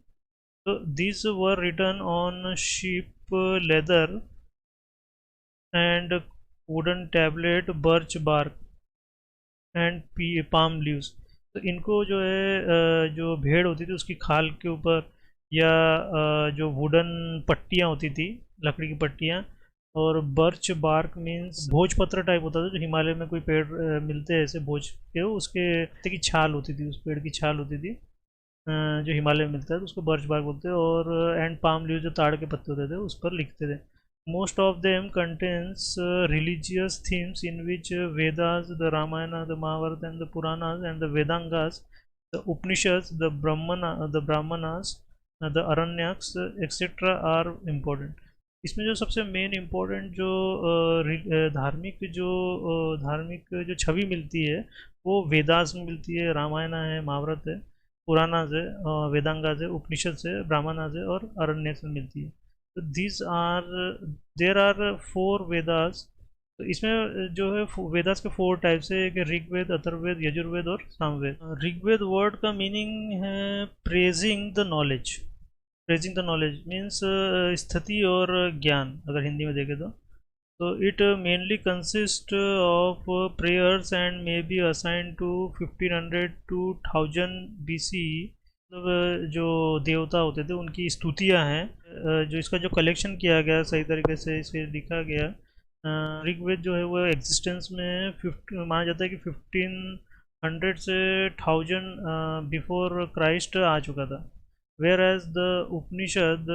तो this were written on sheep leather and wooden tablet, birch bark and palm leaves. तो इनको जो है जो भेड़ होती थी उसकी खाल के ऊपर, या जो वुडन पट्टियाँ होती थी, लकड़ी की पट्टियाँ, और बर्च बार्क मीन्स भोजपत्र टाइप होता था, जो हिमालय में कोई पेड़ मिलते हैं ऐसे भोज के, उसके की छाल होती थी, उस पेड़ की छाल होती थी जो हिमालय में मिलता है, तो उसको बर्च बार्क बोलते हैं। और एंड पाम लीव जो ताड़ के पत्ते होते थे उस पर लिखते थे। Most of them contains religious themes in which Vedas, the Ramayana, the Mahabharata, and the Puranas, and the Vedangas, the Upanishads, the Brahmanas, the Aranyaks, etc. are important। इसमें जो सबसे मेन इम्पोर्टेंट जो धार्मिक जो छवि मिलती है वो वेदास में मिलती है, रामायण है, महाभारत है, पुराणास है, वेदांगास है, उपनिषद है, ब्राह्मणास है और अरण्यक में मिलती है। तो these are there are 4 Vedas. तो इसमें जो है वेदास के 4 टाइप्स है, एक ऋग्वेद, अथर्ववेद, यजुर्वेद और सामवेद। ऋग्वेद वर्ड का मीनिंग है praising the knowledge. Praising the knowledge means स्थिति और ज्ञान, अगर हिंदी में देखें तो it mainly consist of prayers and may be assign to 1500 to 1000 BC। मतलब जो देवता होते थे उनकी स्तुतियाँ हैं, जो इसका जो कलेक्शन किया गया सही तरीके से इसे लिखा गया। ऋग्वेद जो है वो एग्जिस्टेंस में माना जाता है कि 1500 से 1000 बिफोर क्राइस्ट आ चुका था। Where as the Upanishad,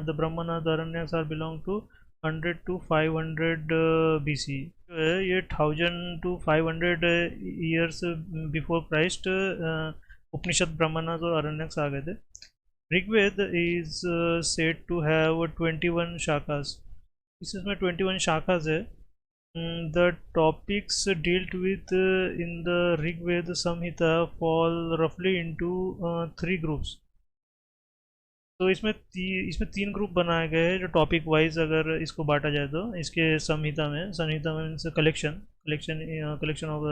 the Brahmana, the Aranyakas are belong to 100 to 500 BC। जो है ये 1000 to 500 years before Christ Upanishad, Brahmanas और अरण्यक्स आ गए थे। Rigveda is said to have 21 shakhas. इसमें 21 शाखास है। The topics dealt with in the Rigveda Samhita fall रफली इनटू 3 ग्रुप्स। तो इसमें 3 ग्रुप बनाए गए हैं जो टॉपिक वाइज अगर इसको बांटा जाए तो इसके संहिता में कलेक्शन ऑफ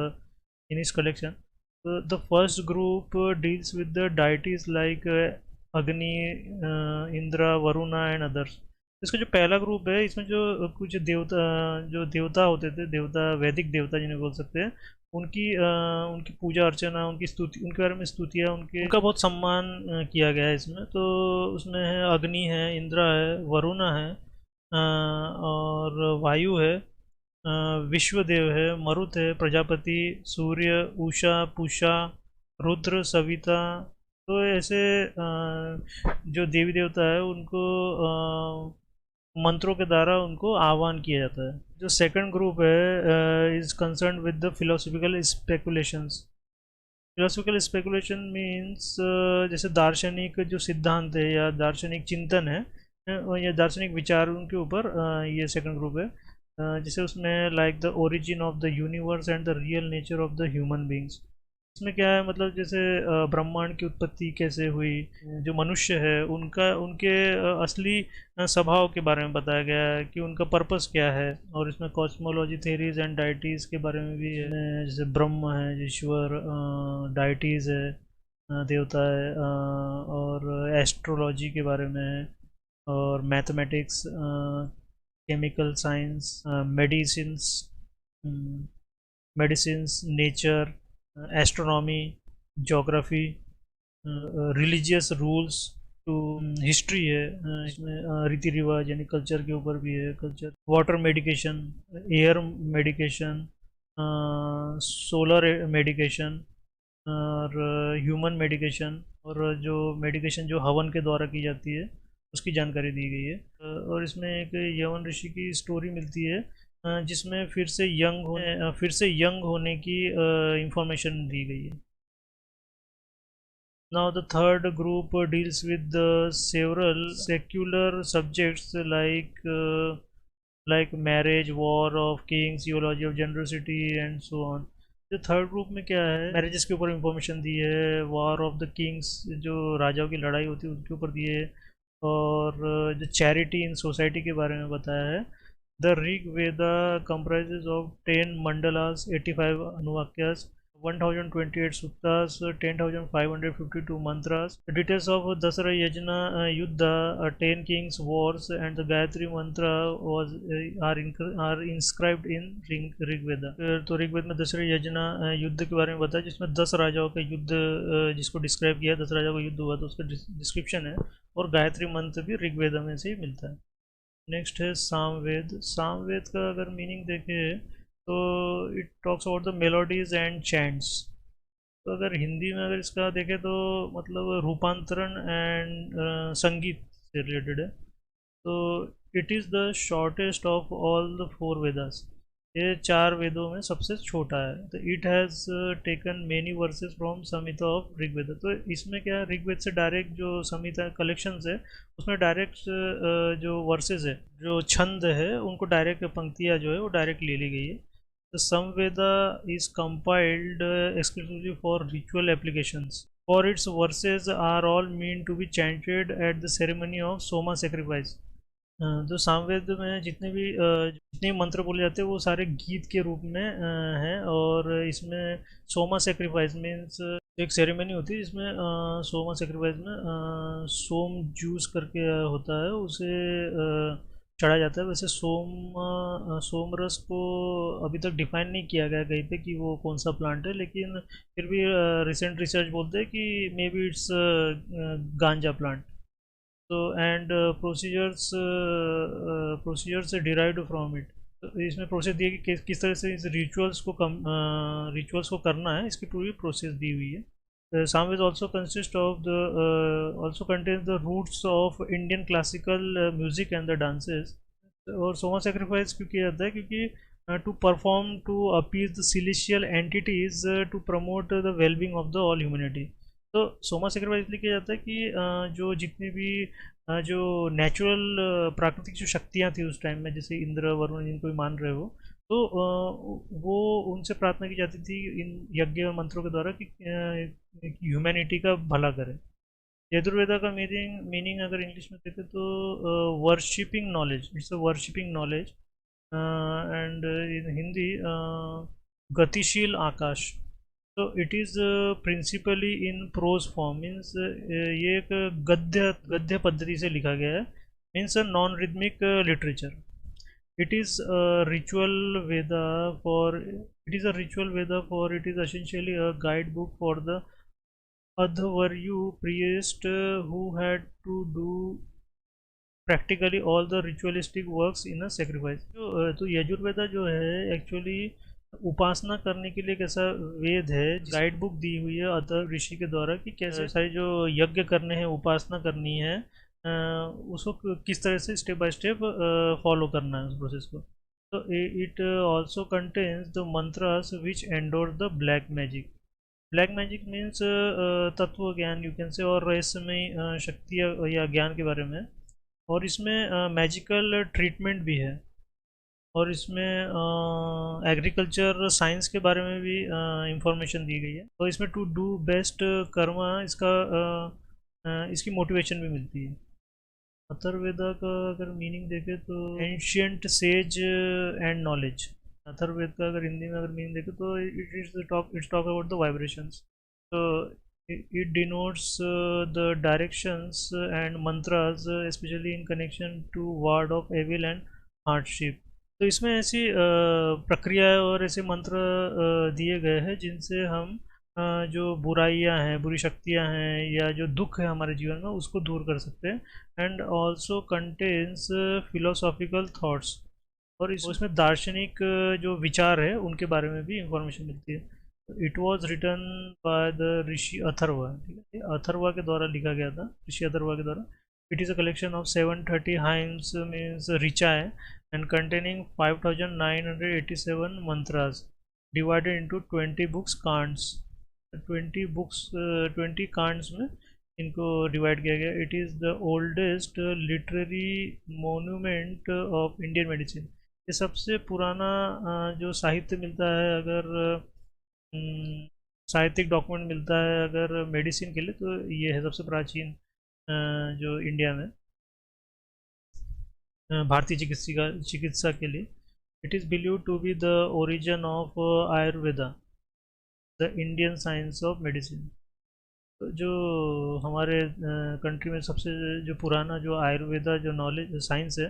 इन इस collection. The first group deals with the deities like अग्नि, इंद्रा, वरुणा एंड अदर्स। इसका जो पहला ग्रुप है इसमें जो कुछ देवता होते थे, वैदिक देवता जिन्हें बोल सकते हैं, उनकी पूजा अर्चना, उनकी स्तुति, उनके बारे में स्तुतियाँ, उनका बहुत सम्मान किया गया है इसमें। तो उसमें है अग्नि है, इंद्रा है, वरुणा है और वायु है, विश्वदेव है, मरुत है, प्रजापति, सूर्य, उषा, पूषा, रुद्र, सविता। तो ऐसे जो देवी देवता है उनको मंत्रों के द्वारा उनको आह्वान किया जाता है। जो सेकंड ग्रुप है is concern with the philosophical speculations. Philosophical speculation means जैसे दार्शनिक जो सिद्धांत है या दार्शनिक चिंतन है या दार्शनिक विचार उनके ऊपर ये सेकंड ग्रुप है। जैसे उसमें like the origin of the universe and the real nature of the human beings. इसमें क्या है, मतलब जैसे ब्रह्मांड की उत्पत्ति कैसे हुई, जो मनुष्य है उनका उनके असली स्वभाव के बारे में बताया गया है कि उनका पर्पस क्या है। और इसमें कॉस्मोलॉजी थेरीज एंड डाइटीज़ के बारे में भी है, जैसे ब्रह्म है, ईश्वर, डाइटीज़ है, देवता है, और एस्ट्रोलॉजी के बारे में है, और mathematics, chemical science, medicines, medicines, nature, astronomy, geography, religious rules, to history है, इसमें रीति रिवाज यानी कल्चर के ऊपर भी है, culture, water medication, air medication, solar medication, और ह्यूमन मेडिकेशन, और जो मेडिकेशन जो हवन के द्वारा की जाती है उसकी जानकारी दी गई है। और इसमें एक यवन ऋषि की स्टोरी मिलती है जिसमें फिर से यंग होने की इंफॉर्मेशन दी गई है। Now the third group deals with the several secular subjects like marriage, war of kings, theology of generosity and so on. जो थर्ड ग्रुप में क्या है, मैरिजेस के ऊपर इंफॉर्मेशन दी है, वॉर ऑफ द किंग्स जो राजाओं की लड़ाई होती है उनके ऊपर दी है, और जो चैरिटी इन सोसाइटी के बारे में बताया है। The Rig Veda comprises of 10 mandalas, 85 anuvakyas, 1028 suttas, 10,552 mantras. The details of Dasara Yajna Yuddha, 10 kings wars and the Gayatri mantra are inscribed in Rigveda. तो ऋग वेद में दशरथ यजना युद्ध के बारे में बताया जिसमें 10 राजाओं का युद्ध जिसको डिस्क्राइब किया, 10 राजाओं का युद्ध हुआ तो उसका डिस्क्रिप्शन है, और गायत्री मंत्र भी ऋग वेदा में से ही मिलता है। नेक्स्ट है सामवेद। सामवेद का अगर मीनिंग देखें तो it talks about the melodies and chants. तो अगर हिंदी में अगर इसका देखें तो मतलब रूपांतरण एंड संगीत से रिलेटेड है। तो it is the shortest of all the 4 Vedas. ये 4 वेदों में सबसे छोटा है। तो it has taken many verses from Samhita of Rigveda. तो इसमें क्या है, ऋग्वेद से डायरेक्ट जो संहिता कलेक्शंस है उसमें डायरेक्ट जो वर्सेस है, जो छंद है, उनको डायरेक्ट पंक्तियाँ जो है वो डायरेक्ट ले ली गई है। The Samaveda is compiled exclusively for ritual applications, for its verses are all mean to be chanted at the ceremony of Soma sacrifice. जो सामवेद में जितने मंत्र बोले जाते हैं वो सारे गीत के रूप में हैं। और इसमें सोमा सेक्रीफाइस मीन्स एक सेरेमनी होती है जिसमें सोमा सेक्रीफाइस में सोम जूस करके होता है, उसे चढ़ा जाता है। वैसे सोम रस को अभी तक डिफाइन नहीं किया गया कहीं पे कि वो कौन सा प्लांट है, लेकिन फिर भी रिसेंट रिसर्च बोलते हैं कि मे बी इट्स गांजा प्लांट। तो and procedures derived from it. तो इसमें प्रोसेस दी है कि किस तरह से इस रिचुअल्स को करना है, इसकी पूरी प्रोसेस दी हुई है। Samved also consists of also contains the roots of Indian classical music and the dances। और सोमा सेक्रीफाइस क्यों किया जाता है, क्योंकि to perform to appease the celestial entities to promote the wellbeing of the all humanity. तो Soma sacrifice इसलिए किया जाता है कि जो जितनी भी जो नेचुरल प्राकृतिक जो शक्तियाँ थी उस टाइम में, जैसे इंद्र वरुण जिनको भी मान रहे हो, तो वो उनसे प्रार्थना की जाती थी इन यज्ञ और मंत्रों के द्वारा कि ह्यूमैनिटी का भला करें। यजुर्वेदा का मीनिंग अगर इंग्लिश में देखें तो worshipping knowledge, it's a worshipping knowledge. And in Hindi गतिशील आकाश। तो it is principally in prose form, means ये एक गद्य पद्धति से लिखा गया है, means a non rhythmic literature. It is a ritual Veda for it is essentially a guidebook for the Adhvaryu priest who had to do practically all the ritualistic works in a sacrifice. जो तो यजुर्वेदा जो है actually उपासना करने के लिए एक ऐसा वेद है, गाइड बुक दी हुई है अतः ऋषि के द्वारा कि कैसे सारे जो यज्ञ करने हैं, उपासना करनी है, उसको किस तरह से स्टेप बाय स्टेप फॉलो करना है उस प्रोसेस को। तो it also contains the mantras which endorse the black magic. Black magic means तत्व ज्ञान यू कैन से, और रहस्यमय शक्ति या ज्ञान के बारे में। और इसमें मैजिकल ट्रीटमेंट भी है, और इसमें एग्रीकल्चर साइंस के बारे में भी इंफॉर्मेशन दी गई है। तो इसमें टू डू बेस्ट कर्मा इसका इसकी मोटिवेशन भी मिलती है। अथर्ववेदा का अगर मीनिंग देखें तो ancient says and knowledge. Atharvaveda का अगर हिंदी में अगर मीनिंग देखें तो it's talk about the vibrations. तो it denotes the directions and mantras especially in connection to ward of evil and hardship। तो इसमें ऐसी प्रक्रिया और ऐसे मंत्र दिए गए हैं जिनसे हम जो बुराइयां हैं, बुरी शक्तियां हैं, या जो दुख है हमारे जीवन में, उसको दूर कर सकते हैं। And also contains philosophical thoughts, और इसमें दार्शनिक जो विचार है उनके बारे में भी इंफॉर्मेशन मिलती है। It was written by the Rishi Atharva, ठीक है, अथर्वा के द्वारा लिखा गया था, ऋषि अथर्वा के द्वारा। It is a collection of 730 hymns means ऋचाएँ and containing 5987 mantras divided into 20 books कांड्स। 20 कांड्स में इनको डिवाइड किया गया। It is the oldest literary monument of Indian medicine. ये सबसे पुराना जो साहित्य मिलता है, अगर साहित्यिक डॉक्यूमेंट मिलता है अगर मेडिसिन के लिए, तो ये है सबसे प्राचीन जो इंडिया में भारतीय चिकित्सा के लिए। It is believe to be the origin of Ayurveda, the Indian science of medicine. तो जो हमारे कंट्री में सबसे जो पुराना जो आयुर्वेदा जो नॉलेज साइंस है,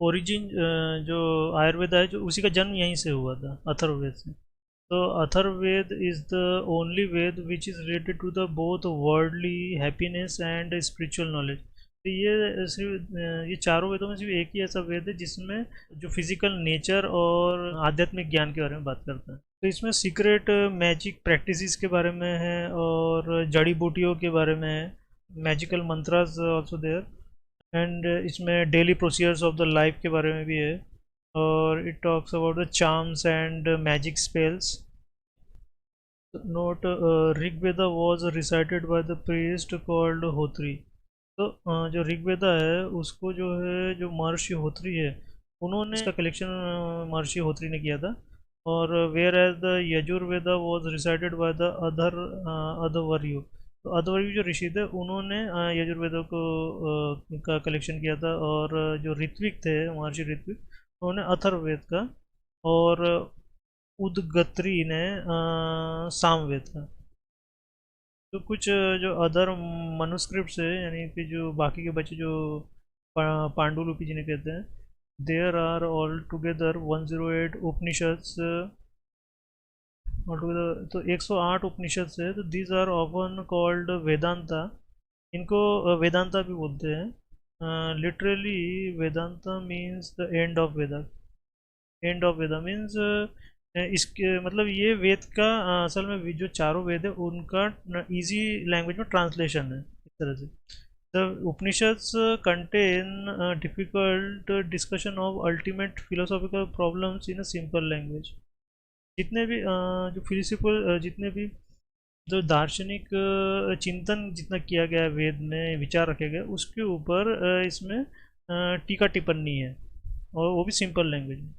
ओरिजिन जो आयुर्वेदा है, जो उसी का जन्म यहीं से हुआ था, अथर्ववेद से। तो Atharvaveda is the only Veda which is related to the both worldly happiness and spiritual knowledge. तो ये सिर्फ ये चारों वेदों में सिर्फ एक ही ऐसा वेद है जिसमें जो फिजिकल नेचर और आध्यात्मिक ज्ञान के बारे में बात करता है। तो इसमें सीक्रेट मैजिक प्रैक्टिसेस के बारे में है, और जड़ी बूटियों के बारे में है, magical mantras also there. And इसमें daily procedures of the life के बारे में भी है, और it talks about the charms and magic spells. Note, Rigveda was recited by the priest called Hotri. तो जो ऋग्वेदा है उसको जो है, जो महर्षि होत्री है, उन्होंने इसका कलेक्शन महर्षि होत्री ने किया था। और where as the Yajurveda was recited by the Adhvaryu. तो अधवर्यु जो ऋषि थे उन्होंने यजुर्वेदा को का कलेक्शन किया था। और जो ऋत्विक थे, महर्षि ऋत्विक, उन्होंने अथर्ववेद का, और उदगत्री ने सामवेद का। तो कुछ जो अदर मनुस्क्रिप्ट्स है, यानी कि जो बाकी के बच्चे जो पांडुलिपि जिन्हें कहते हैं, there are all together 108 Upanishads all together. तो 108 उपनिषद है। तो these are often called Vedanta. इनको वेदांता भी बोलते हैं। Literally Vedanta means the end of Veda. End of Veda means इसके मतलब ये वेद का असल में जो चारों वेद है उनका इजी लैंग्वेज में ट्रांसलेशन है, इस तरह से। The Upanishads contain difficult discussion of ultimate philosophical problems in a simple language. जितने भी जो फिलोसफिकल जितने भी जो दार्शनिक चिंतन जितना किया गया है वेद में, विचार रखे गए, उसके ऊपर इसमें टीका टिप्पणी है, और वो भी सिंपल लैंग्वेज में।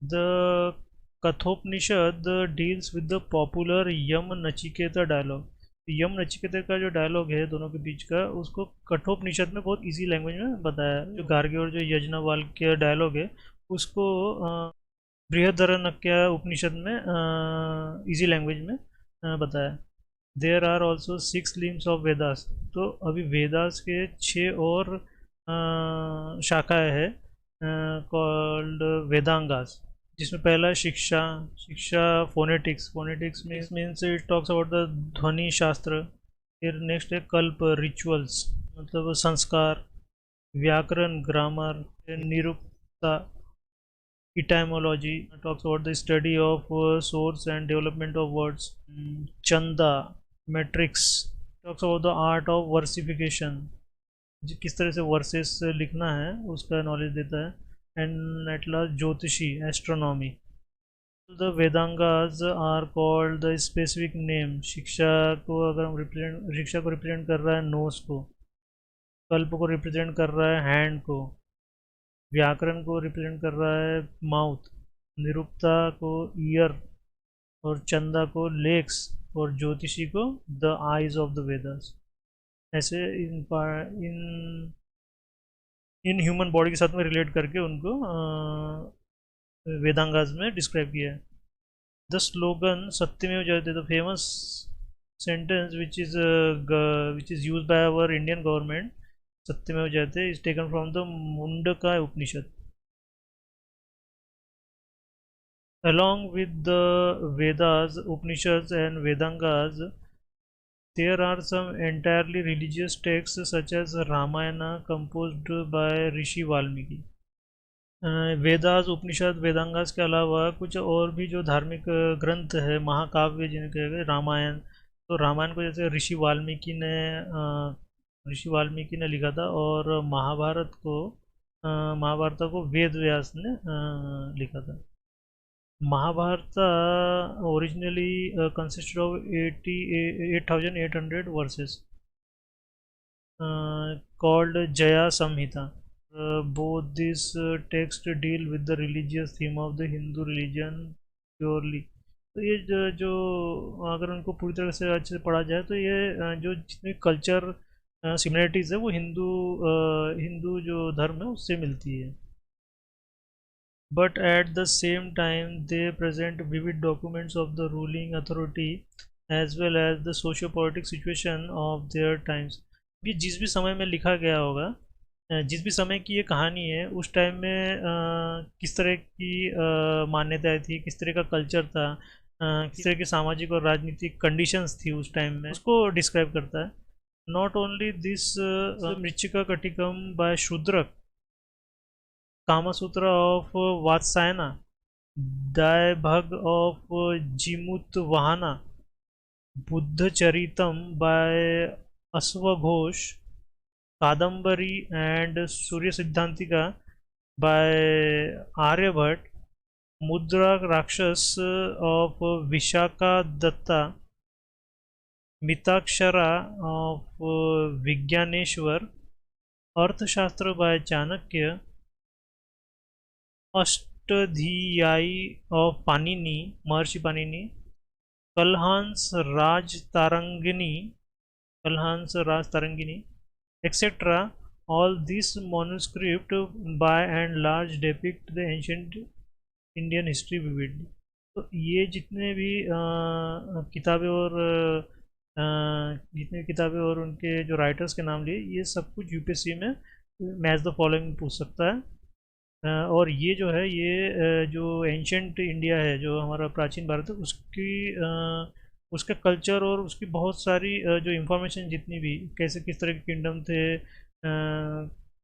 The Kathopanishad deals with the popular Yama Nachiketa dialogue. Yama Nachiketa का जो डायलॉग है दोनों के बीच का, उसको कठोपनिषद में बहुत इजी लैंग्वेज में बताया है। जो गार्गी और जो यज्ञवल्क्य डायलॉग है उसको बृहदारण्यक उपनिषद में इजी लैंग्वेज में बताया। There are also 6 limbs of Vedas. तो अभी वेदास के 6 और शाखाएँ हैं कॉल्ड वेदांगास, जिसमें पहला है शिक्षा। शिक्षा phonetics. Phonetics means it talks about the ध्वनि शास्त्र। फिर नेक्स्ट है कल्प, रिचुअल्स मतलब संस्कार। व्याकरण grammar, Nirukta etymology talks about the study of source and development of words. चंदा metrics talks about the art of versification, किस तरह से वर्सेस लिखना है उसका नॉलेज देता है। And at last jyotishi astronomy. The Vedangas are called the specific name. Shiksha को अगर हम रिप्रेजेंट, शिक्षा को रिप्रेजेंट कर रहा है नोस को, कल्प को रिप्रेजेंट कर रहा है हैंड को, व्याकरण को रिप्रेजेंट कर रहा है माउथ, निरुक्ता को ईयर, और चंदा को लेग्स, और ज्योतिषी को the eyes of the Vedas. ऐसे इन इन ह्यूमन बॉडी के साथ में रिलेट करके उनको वेदांगास में डिस्क्राइब किया है। द स्लोगन सत्यमेव जयते, the famous sentence which is used by our Indian government, Satyameva Jayate, is taken from the Mundaka Upanishad. Along with the Vedas, Upanishads and Vedangas, there are some entirely religious texts such as Ramayana composed by Rishi Valmiki. Vedas, Upanishad, Vedangas के अलावा कुछ और भी जो धार्मिक ग्रंथ है, महाकाव्य जिनके रामायण, तो रामायण को जैसे ऋषि वाल्मीकि ने लिखा था, और महाभारत को वेद व्यास ने लिखा था। Mahabharata originally consisted of 8,800 verses called Jaya Samhita. Both these texts deal with the religious theme of the Hindu religion purely. तो ये जो अगर उनको पूरी तरह से अच्छे से पढ़ा जाए तो ये जो जितनी कल्चर सिमिलरिटीज़ है वो हिंदू जो धर्म है उससे मिलती है। But at the same time they present vivid documents of the ruling authority as well as the socio politic situation of their times. ये जिस भी समय में लिखा गया होगा, जिस भी समय की ये कहानी है, उस टाइम में किस तरह की मान्यताएं थी, किस तरह का कल्चर था, किस तरह की सामाजिक और राजनीतिक कंडीशंस थी उस टाइम में, उसको डिस्क्राइब करता है। Not only this, Mrichchhakatikam by Shudraka, Kamasutra of Vatsyayana, Dayabhaga of Jimutavahana, Buddhacharitam by अश्वघोष, Kadambari and Surya Siddhantika by Aryabhatta, Mudrarakshasa of Vishakhadatta, Mitakshara of Vijnaneshwara, Arthashastra by Chanakya, Ashtadhyayi of Panini, Maharshi Panini, कलहांस Raj तारंगिनी, etc. All these manuscripts by and large depict the ancient Indian history vividly. तो ये जितने भी किताबें और उनके जो writers के नाम लिए, ये सब कुछ यूपीएससी में मैच द फॉलोइंग पूछ सकता है। और ये जो है, ये जो एंशंट इंडिया है, जो हमारा प्राचीन भारत है, उसका कल्चर और उसकी बहुत सारी जो इंफॉर्मेशन जितनी भी, कैसे किस तरह के किंगडम थे,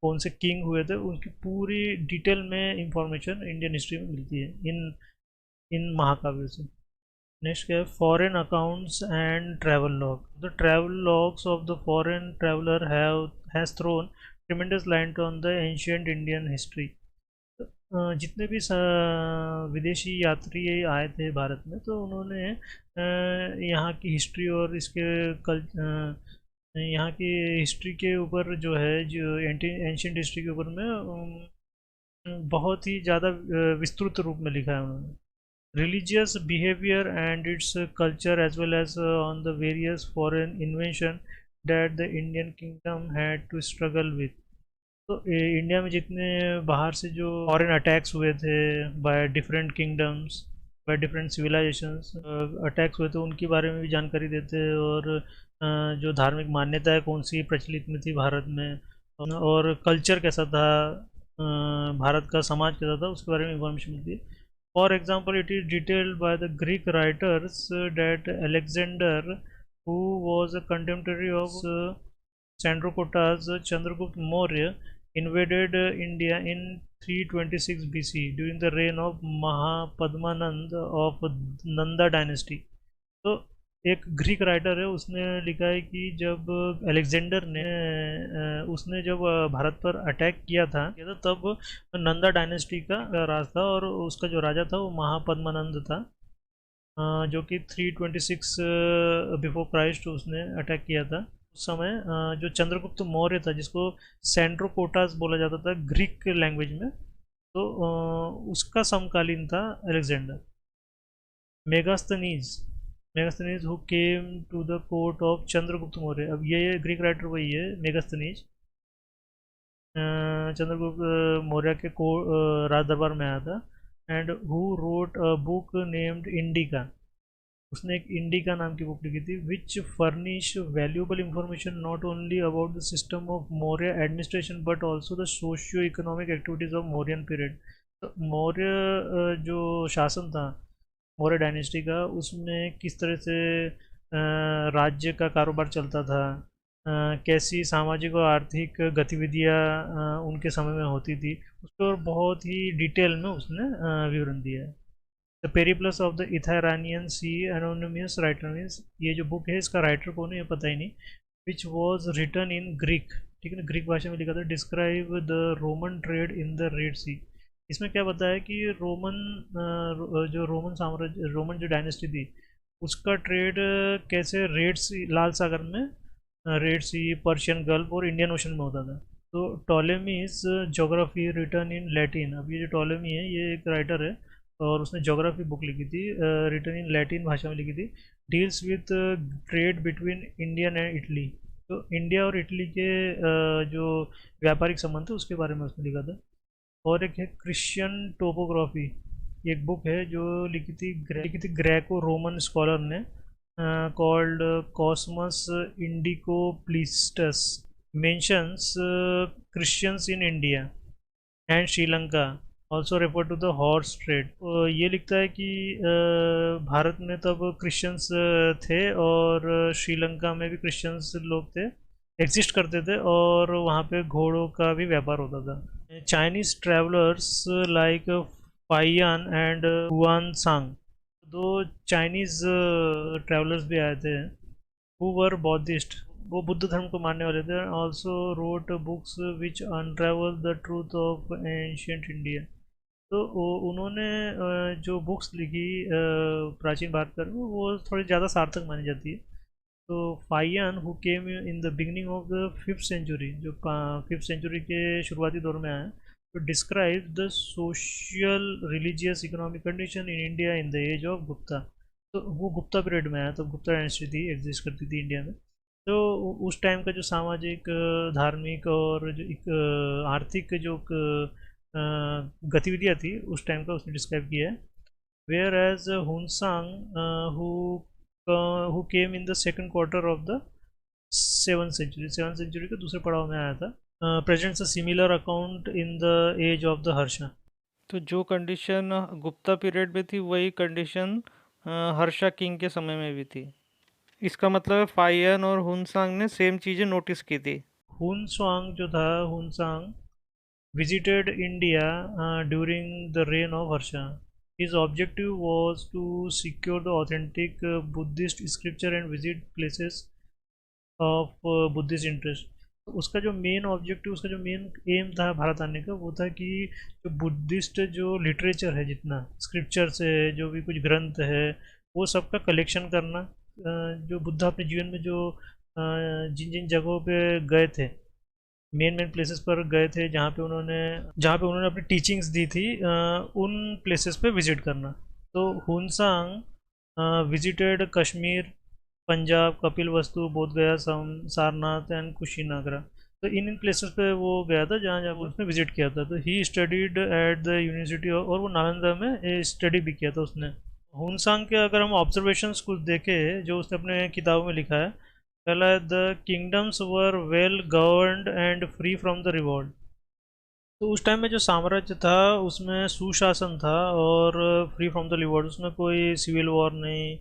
कौन से किंग हुए थे, उसकी पूरी डिटेल में इंफॉर्मेशन इंडियन हिस्ट्री में मिलती है इन महाकाव्यों से। नेक्स्ट क्या है, foreign accounts and travel log. The travel logs of the foreign traveller has thrown tremendous light on the ancient Indian history. जितने भी विदेशी यात्री आए थे भारत में, तो उन्होंने यहाँ की हिस्ट्री और यहाँ की हिस्ट्री के ऊपर जो है, जो एंशियंट हिस्ट्री के ऊपर में बहुत ही ज़्यादा विस्तृत रूप में लिखा है उन्होंने। Religious behaviour and its culture as well as on the various foreign invention that the Indian kingdom had to struggle with. तो इंडिया में जितने बाहर से जो फॉरेन अटैक्स हुए थे by different kingdoms, by different civilisations attacks हुए थे, उनके बारे में भी जानकारी देते हैं। और जो धार्मिक मान्यताएं कौन सी प्रचलित में थी भारत में, और कल्चर कैसा था, भारत का समाज कैसा था, उसके बारे में इंफॉर्मेशन मिलती है। For example, it is detailed by the Greek writers that Alexander, who was a contemporary of Chandrakottas Chandragupta Maurya, invaded India in 326 BC during the reign of Mahapadmanand of Nanda dynasty। तो एक Greek writer है, उसने लिखा है कि जब Alexander ने उसने जब भारत पर अटैक किया था तब नंदा डायनेस्टी का राज था, और उसका जो राजा था वो महापद्मानंद था, जो कि 326 बिफोर क्राइस्ट उसने अटैक किया था। उस समय जो चंद्रगुप्त मौर्य था, जिसको सेंड्रोकोटास बोला जाता था ग्रीक लैंग्वेज में, तो उसका समकालीन था Alexander. Megasthenes Megasthenes who came to the court of Chandragupta Maurya. अब ये ग्रीक राइटर वही है मेगास्थनीज, चंद्रगुप्त मौर्य के राज दरबार में आया था। And who wrote a book named Indica, उसने एक इंडिका नाम की बुक लिखी थी, which furnish valuable information not only about the system of Maurya administration but also the socio economic activities of Mauryan period. तो मौर्य जो शासन था मौर्य डायनेस्टी का, उसमें किस तरह से राज्य का कारोबार चलता था, कैसी सामाजिक और आर्थिक गतिविधियाँ उनके समय में होती थी, उस पर बहुत ही डिटेल में उसने विवरण दिया है। The Periplus of the Erythraean sea anonymous writer, means ये जो बुक है इसका राइटर कौन है ये पता ही नहीं, which was written in Greek, ठीक है ना, ग्रीक भाषा में लिखा था। Describe the Roman trade in the red sea. इसमें क्या बताया कि रोमन साम्राज्य, रोमन जो डायनेस्टी थी, उसका ट्रेड कैसे रेड सी, लाल सागर में, रेड सी, पर्शियन गल्फ और इंडियन ओशन में होता था। तो टॉलेमीज जोग्राफी रिटर्न इन लैटिन। अब ये जो टॉलेमी है ये एक राइटर है, और उसने जोग्राफी बुक लिखी थी, रिटर्न इन लैटिन भाषा में लिखी थी। Deals with trade between Indian and Italy. तो इंडिया और इटली के जो व्यापारिक संबंध थे उसके बारे में उसने लिखा था। और एक है क्रिश्चियन टोपोग्राफी, एक बुक है जो लिखी थी ग्रेको रोमन स्कॉलर ने, called Cosmas Indicopleustes, mentions Christians in India and Sri Lanka, also refer to the horse trade. ये लिखता है कि भारत में तब क्रिश्चियंस थे, और श्रीलंका में भी क्रिश्चियंस लोग थे, एग्जिस्ट करते थे, और वहाँ पे घोड़ों का भी व्यापार होता था। Chinese travellers like Fa-Hien and Hwan सांग, दो चाइनीज ट्रैवलर्स भी आए थे, हु वर बौद्धिस्ट, वो बुद्ध धर्म को मानने वाले थे। Also wrote books which unravel the truth of ancient India. तो उन्होंने जो बुक्स लिखी प्राचीन भारत पर, वो थोड़ी ज़्यादा सार्थक मानी जाती है। तो Fahien who came in the beginning of the 5th century, जो 5th सेंचुरी के शुरुआती दौर में आया, तो describe the social religious economic condition in India in the age of Gupta. तो वो गुप्ता पीरियड में आया, तो गुप्ता डायनेस्टी थी, एग्जिस्ट करती थी इंडिया में। तो उस टाइम का जो सामाजिक, धार्मिक और जो एक आर्थिक जो गतिविधियाँ थी उस टाइम का उसने डिस्क्राइब किया है। Where as Hiuen Tsang who came in the second quarter of the 7th century, 7th century के दूसरे पड़ाव में आया था, presents a similar account in the age of the Harsha. तो जो कंडीशन गुप्ता पीरियड में थी वही कंडीशन हर्षा किंग के समय में भी थी। इसका मतलब फाइयन और हुनसांग ने सेम चीज़ें नोटिस की थी। हुनसांग जो था, हुनसांग visited India during the reign of Harsha. His objective was to secure the authentic Buddhist scripture and visit places of Buddhist interest. तो उसका जो मेन ऑब्जेक्टिव, उसका जो मेन एम था भारत आने का, वो था कि जो बुद्धिस्ट जो लिटरेचर है, जितना स्क्रिप्चर्स है, जो भी कुछ ग्रंथ है, वो सबका कलेक्शन करना। जो बुद्ध अपने जीवन में जो जिन जिन जगहों पे गए थे, मेन मेन प्लेसेस पर गए थे, जहाँ पे उन्होंने अपनी टीचिंग्स दी थी, उन प्लेसेस पे विजिट करना। तो हुनसांग विजिटेड कश्मीर, पंजाब, कपिल वस्तु, बोध गया, सारनाथ एंड कुशीनगरा। तो इन प्लेसेस पे वो गया था जहाँ जहाँ उसने विजिट किया था। तो he studied at the university, और वो नालंदा में स्टडी भी किया था उसने। हुनसांग के अगर हम ऑब्जर्वेशंस कुछ देखें जो उसने अपने किताबों में लिखा है, पहला है the kingdoms were well governed and free from the revolt. तो उस टाइम में जो साम्राज्य था उसमें सुशासन था और फ्री फ्रॉम द रिवॉल्ट, उसमें कोई सिविल वॉर नहीं,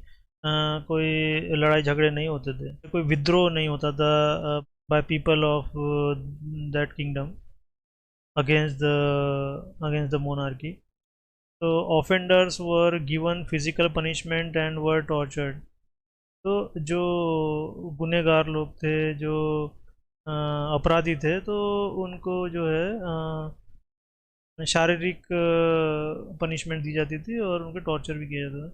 कोई लड़ाई झगड़े नहीं होते थे, कोई विद्रोह नहीं होता था by people of that kingdom. against the monarchy. So offenders were given physical punishment and were tortured. तो जो गुनहगार लोग थे, जो अपराधी थे, तो उनको जो है शारीरिक पनिशमेंट दी जाती थी और उनको टॉर्चर भी किया जाता था.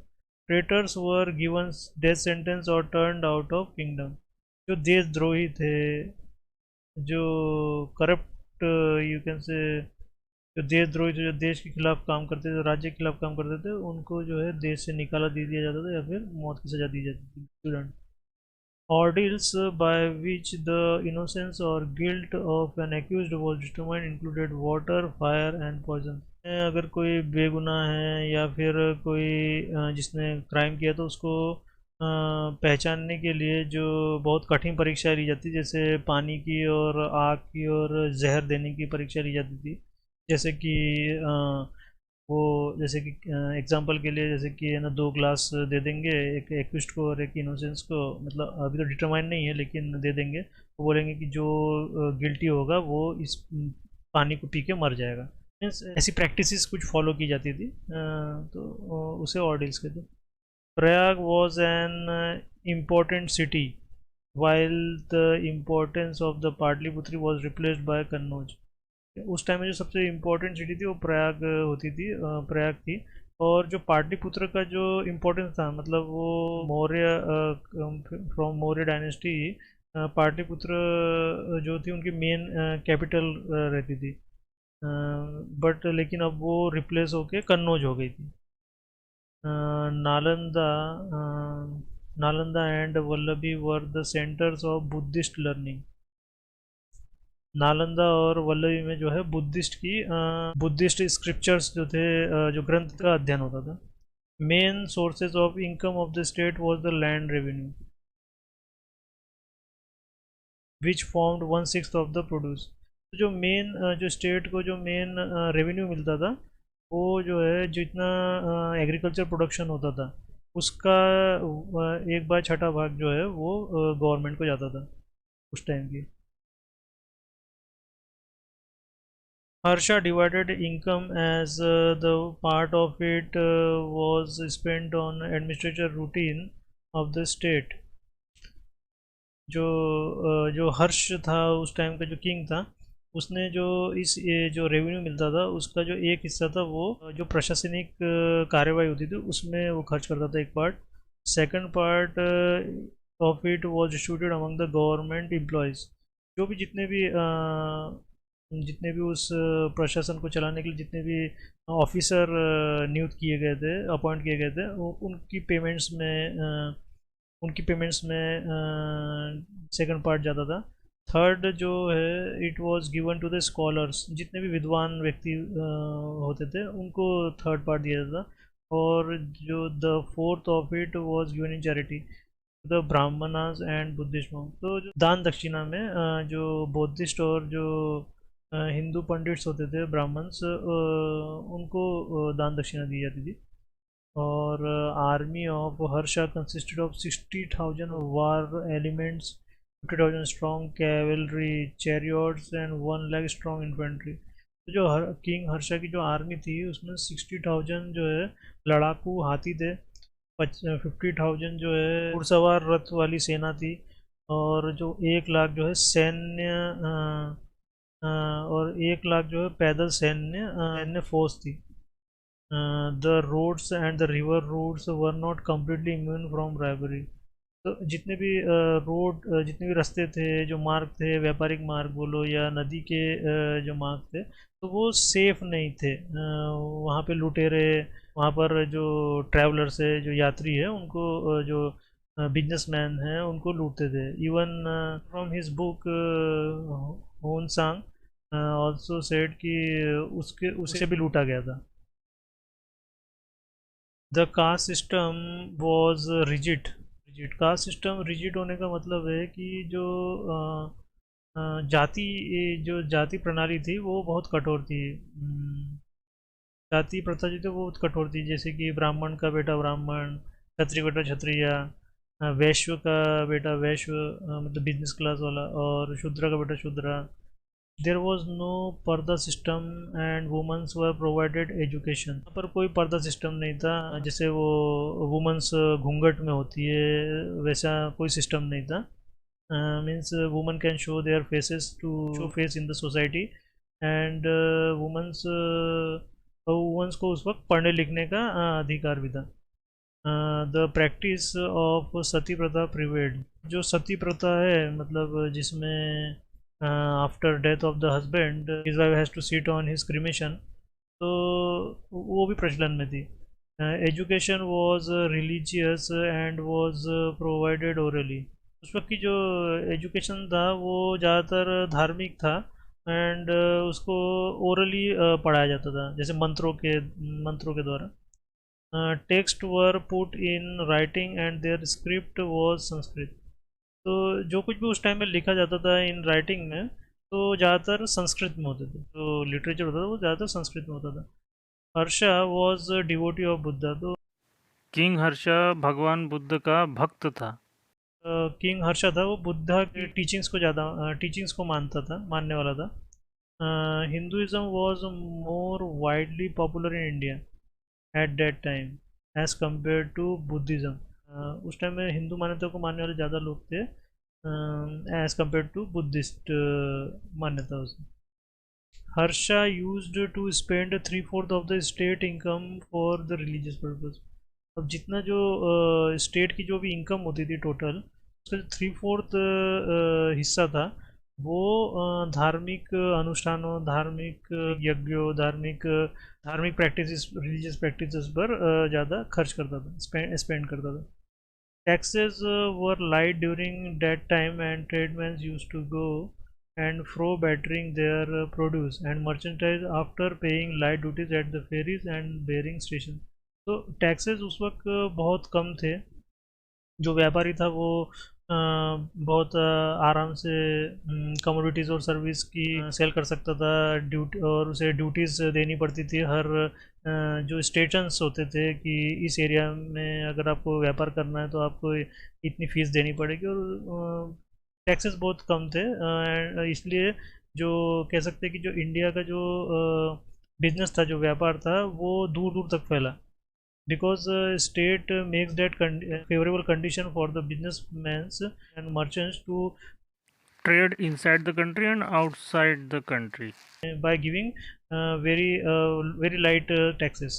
Traitors were given death sentence और टर्न्ड आउट ऑफ किंगडम. जो देशद्रोही थे, जो करप्ट, यू कैन से, जो देशद्रोही थे, जो देश के खिलाफ काम करते थे, राज्य के खिलाफ काम करते थे, उनको जो है देश से निकाला दे दिया जाता था या फिर मौत की सज़ा दी जाती थी. Student. Ordeals by which the innocence or guilt of an accused was determined included water, fire and poison. अगर कोई बेगुनाह है या फिर कोई जिसने क्राइम किया तो उसको पहचानने के लिए जो बहुत कठिन परीक्षा ली जाती, जैसे पानी की और आग की और जहर देने की परीक्षा ली जाती थी. जैसे कि वो, जैसे कि एग्जांपल के लिए, जैसे कि है ना, 2 ग्लास दे देंगे एक एक्विस्ट को और एक इनोसेंस को, मतलब अभी तो डिटरमाइन नहीं है लेकिन दे देंगे. वो बोलेंगे कि जो गिल्टी होगा वो इस पानी को पी के मर जाएगा. मीन्स ऐसी प्रैक्टिसेस कुछ फॉलो की जाती थी. तो उसे ऑर्डिल्स कहते हैं. Prayag was an important city while the importance of the Pataliputra was replaced by Kannauj. उस टाइम में जो सबसे इम्पोर्टेंट सिटी थी वो प्रयाग होती थी, प्रयाग थी. और जो पाटलिपुत्र का जो इम्पोर्टेंस था, मतलब वो मौर्य, फ्रॉम मौर्य डायनेस्टी, पाटलिपुत्र जो थी उनकी मेन कैपिटल रहती थी. बट लेकिन अब वो रिप्लेस होके कन्नौज हो गई थी. Nalanda Nalanda and Vallabhi were the centres of Buddhist learning. Nalanda और वल्लभी में जो है बुद्धिस्ट स्क्रिप्चर्स जो थे, जो ग्रंथ का अध्ययन होता था. Main sources of income of the state was the land revenue which formed 1/6 of the produce. तो जो मेन, जो स्टेट को जो मेन रेवेन्यू मिलता था, वो जो है जितना एग्रीकल्चर प्रोडक्शन होता था उसका 1/6 भाग जो है वो गवर्नमेंट को जाता था उस टाइम की. Harsha divided income as the part of it was spent on administrative routine of the state. जो हर्ष था उस टाइम का, जो किंग था, उसने जो जो रेवेन्यू मिलता था उसका जो एक हिस्सा था वो जो प्रशासनिक कार्यवाही होती थी उसमें वो खर्च करता था एक part. Second part of it was distributed among the government employees. जो भी जितने भी उस प्रशासन को चलाने के लिए जितने भी ऑफिसर नियुक्त किए गए थे, अपॉइंट किए गए थे, उनकी पेमेंट्स में सेकंड पार्ट जाता था. थर्ड जो है, it was given to the scholars. जितने भी विद्वान व्यक्ति होते थे उनको थर्ड पार्ट दिया जाता. और जो the fourth of it was given in charity the Brahmanas and Buddhist monk. तो जो दान दक्षिणा में जो बुद्धिस्ट और जो हिंदू पंडिट्स होते थे, ब्राह्मण्स, उनको दान दक्षिणा दी जाती थी. और army of Harsha consisted of 60,000 war elements, 50,000 strong cavalry chariots and 1 lakh strong infantry. तो जो किंग हर्षा की जो आर्मी थी उसमें 60,000 जो है लड़ाकू हाथी थे, 50,000 जो है घुड़सवार रथ वाली सेना थी, और जो 1 लाख जो है सैन्य, और 1 लाख जो है पैदल सैन्य फोर्स थी. The roads and the river routes were not completely immune from राइवरी. तो जितने भी जितने भी रास्ते थे, जो मार्ग थे, व्यापारिक मार्ग बोलो या नदी के जो मार्ग थे, तो वो सेफ नहीं थे. वहाँ पे लुटेरे, वहाँ पर जो ट्रैवलर्स है, जो यात्री है, उनको जो बिजनेसमैन हैं उनको लूटते थे. इवन फ्रॉम हिज बुक होन सांग ऑल्सो सेड कि उसे भी लूटा गया था. The caste system was rigid. Caste system rigid होने का मतलब है कि जो जाति प्रणाली थी वो बहुत कठोर थी. जाति प्रथा जो थी वो बहुत कठोर थी. जैसे कि ब्राह्मण का बेटा ब्राह्मण, क्षत्रिय बेटा क्षत्रिय, वैश्य का बेटा वैश्य, मतलब बिजनेस क्लास वाला, और शूद्र का बेटा शूद्र. देयर वॉज नो पर्दा system and women's were provided education. यहाँ पर कोई पर्दा सिस्टम नहीं था, जैसे वो वुमेंस घूंघट में होती है वैसा कोई सिस्टम नहीं था। Means woman can show their faces to show face in the society and women's women's को उस वक्त पढ़ने लिखने का अधिकार भी था। द प्रैक्टिस ऑफ सती प्रथा प्रिवेल्ड। जो सती प्रथा है मतलब जिसमें after death of the husband his wife has to seat on his cremation, तो वो भी प्रचलन में थी। Education was religious and was provided orally. उस वक्त की जो एजुकेशन था वो ज़्यादातर धार्मिक था एंड उसको ओरली पढ़ाया जाता था, जैसे मंत्रों के द्वारा। Text were put in writing and their script was Sanskrit. तो जो कुछ भी उस टाइम में लिखा जाता था इन राइटिंग में तो ज़्यादातर संस्कृत में होते थे, जो लिटरेचर होता था वो ज़्यादातर संस्कृत में होता था। Harsha was devotee of Buddha. तो किंग हर्षा भगवान बुद्ध का भक्त था। किंग हर्षा था वो बुद्धा की टीचिंग्स को मानने वाला था। Hinduism was more widely popular in India at that time as compare to Buddhism. उस टाइम में हिंदू मान्यता को मानने वाले ज़्यादा लोग थे एज कम्पेयर टू बुद्धिस्ट मान्यता उसमें। Harsha used to spend 3/4 of the state income for the religious purpose. अब जितना जो स्टेट की जो भी इनकम होती थी टोटल, उसका जो 3/4 हिस्सा था वो धार्मिक अनुष्ठानों, धार्मिक यज्ञों, धार्मिक प्रैक्टिसेस, रिलीजियस प्रैक्टिसेस पर ज़्यादा खर्च करता था, स्पेंड करता था। Taxes were light during that time and tradesmen used to go and fro battering their produce and merchandise after paying light duties at the ferries and bearing stations। तो taxes उस वक्त बहुत कम थे। जो व्यापारी था वो बहुत आराम से कमोडिटीज़ और सर्विस की सेल कर सकता था। ड्यूटी और उसे ड्यूटीज़ देनी पड़ती थी हर जो स्टेशंस होते थे कि इस एरिया में अगर आपको व्यापार करना है तो आपको इतनी फ़ीस देनी पड़ेगी। और टैक्सेस बहुत कम थे इसलिए जो कह सकते हैं कि जो इंडिया का जो बिजनेस था, जो व्यापार था, वो दूर दूर तक फैला। because state makes that favorable condition for the businessmen and merchants to trade inside the country and outside the country. by giving very light taxes।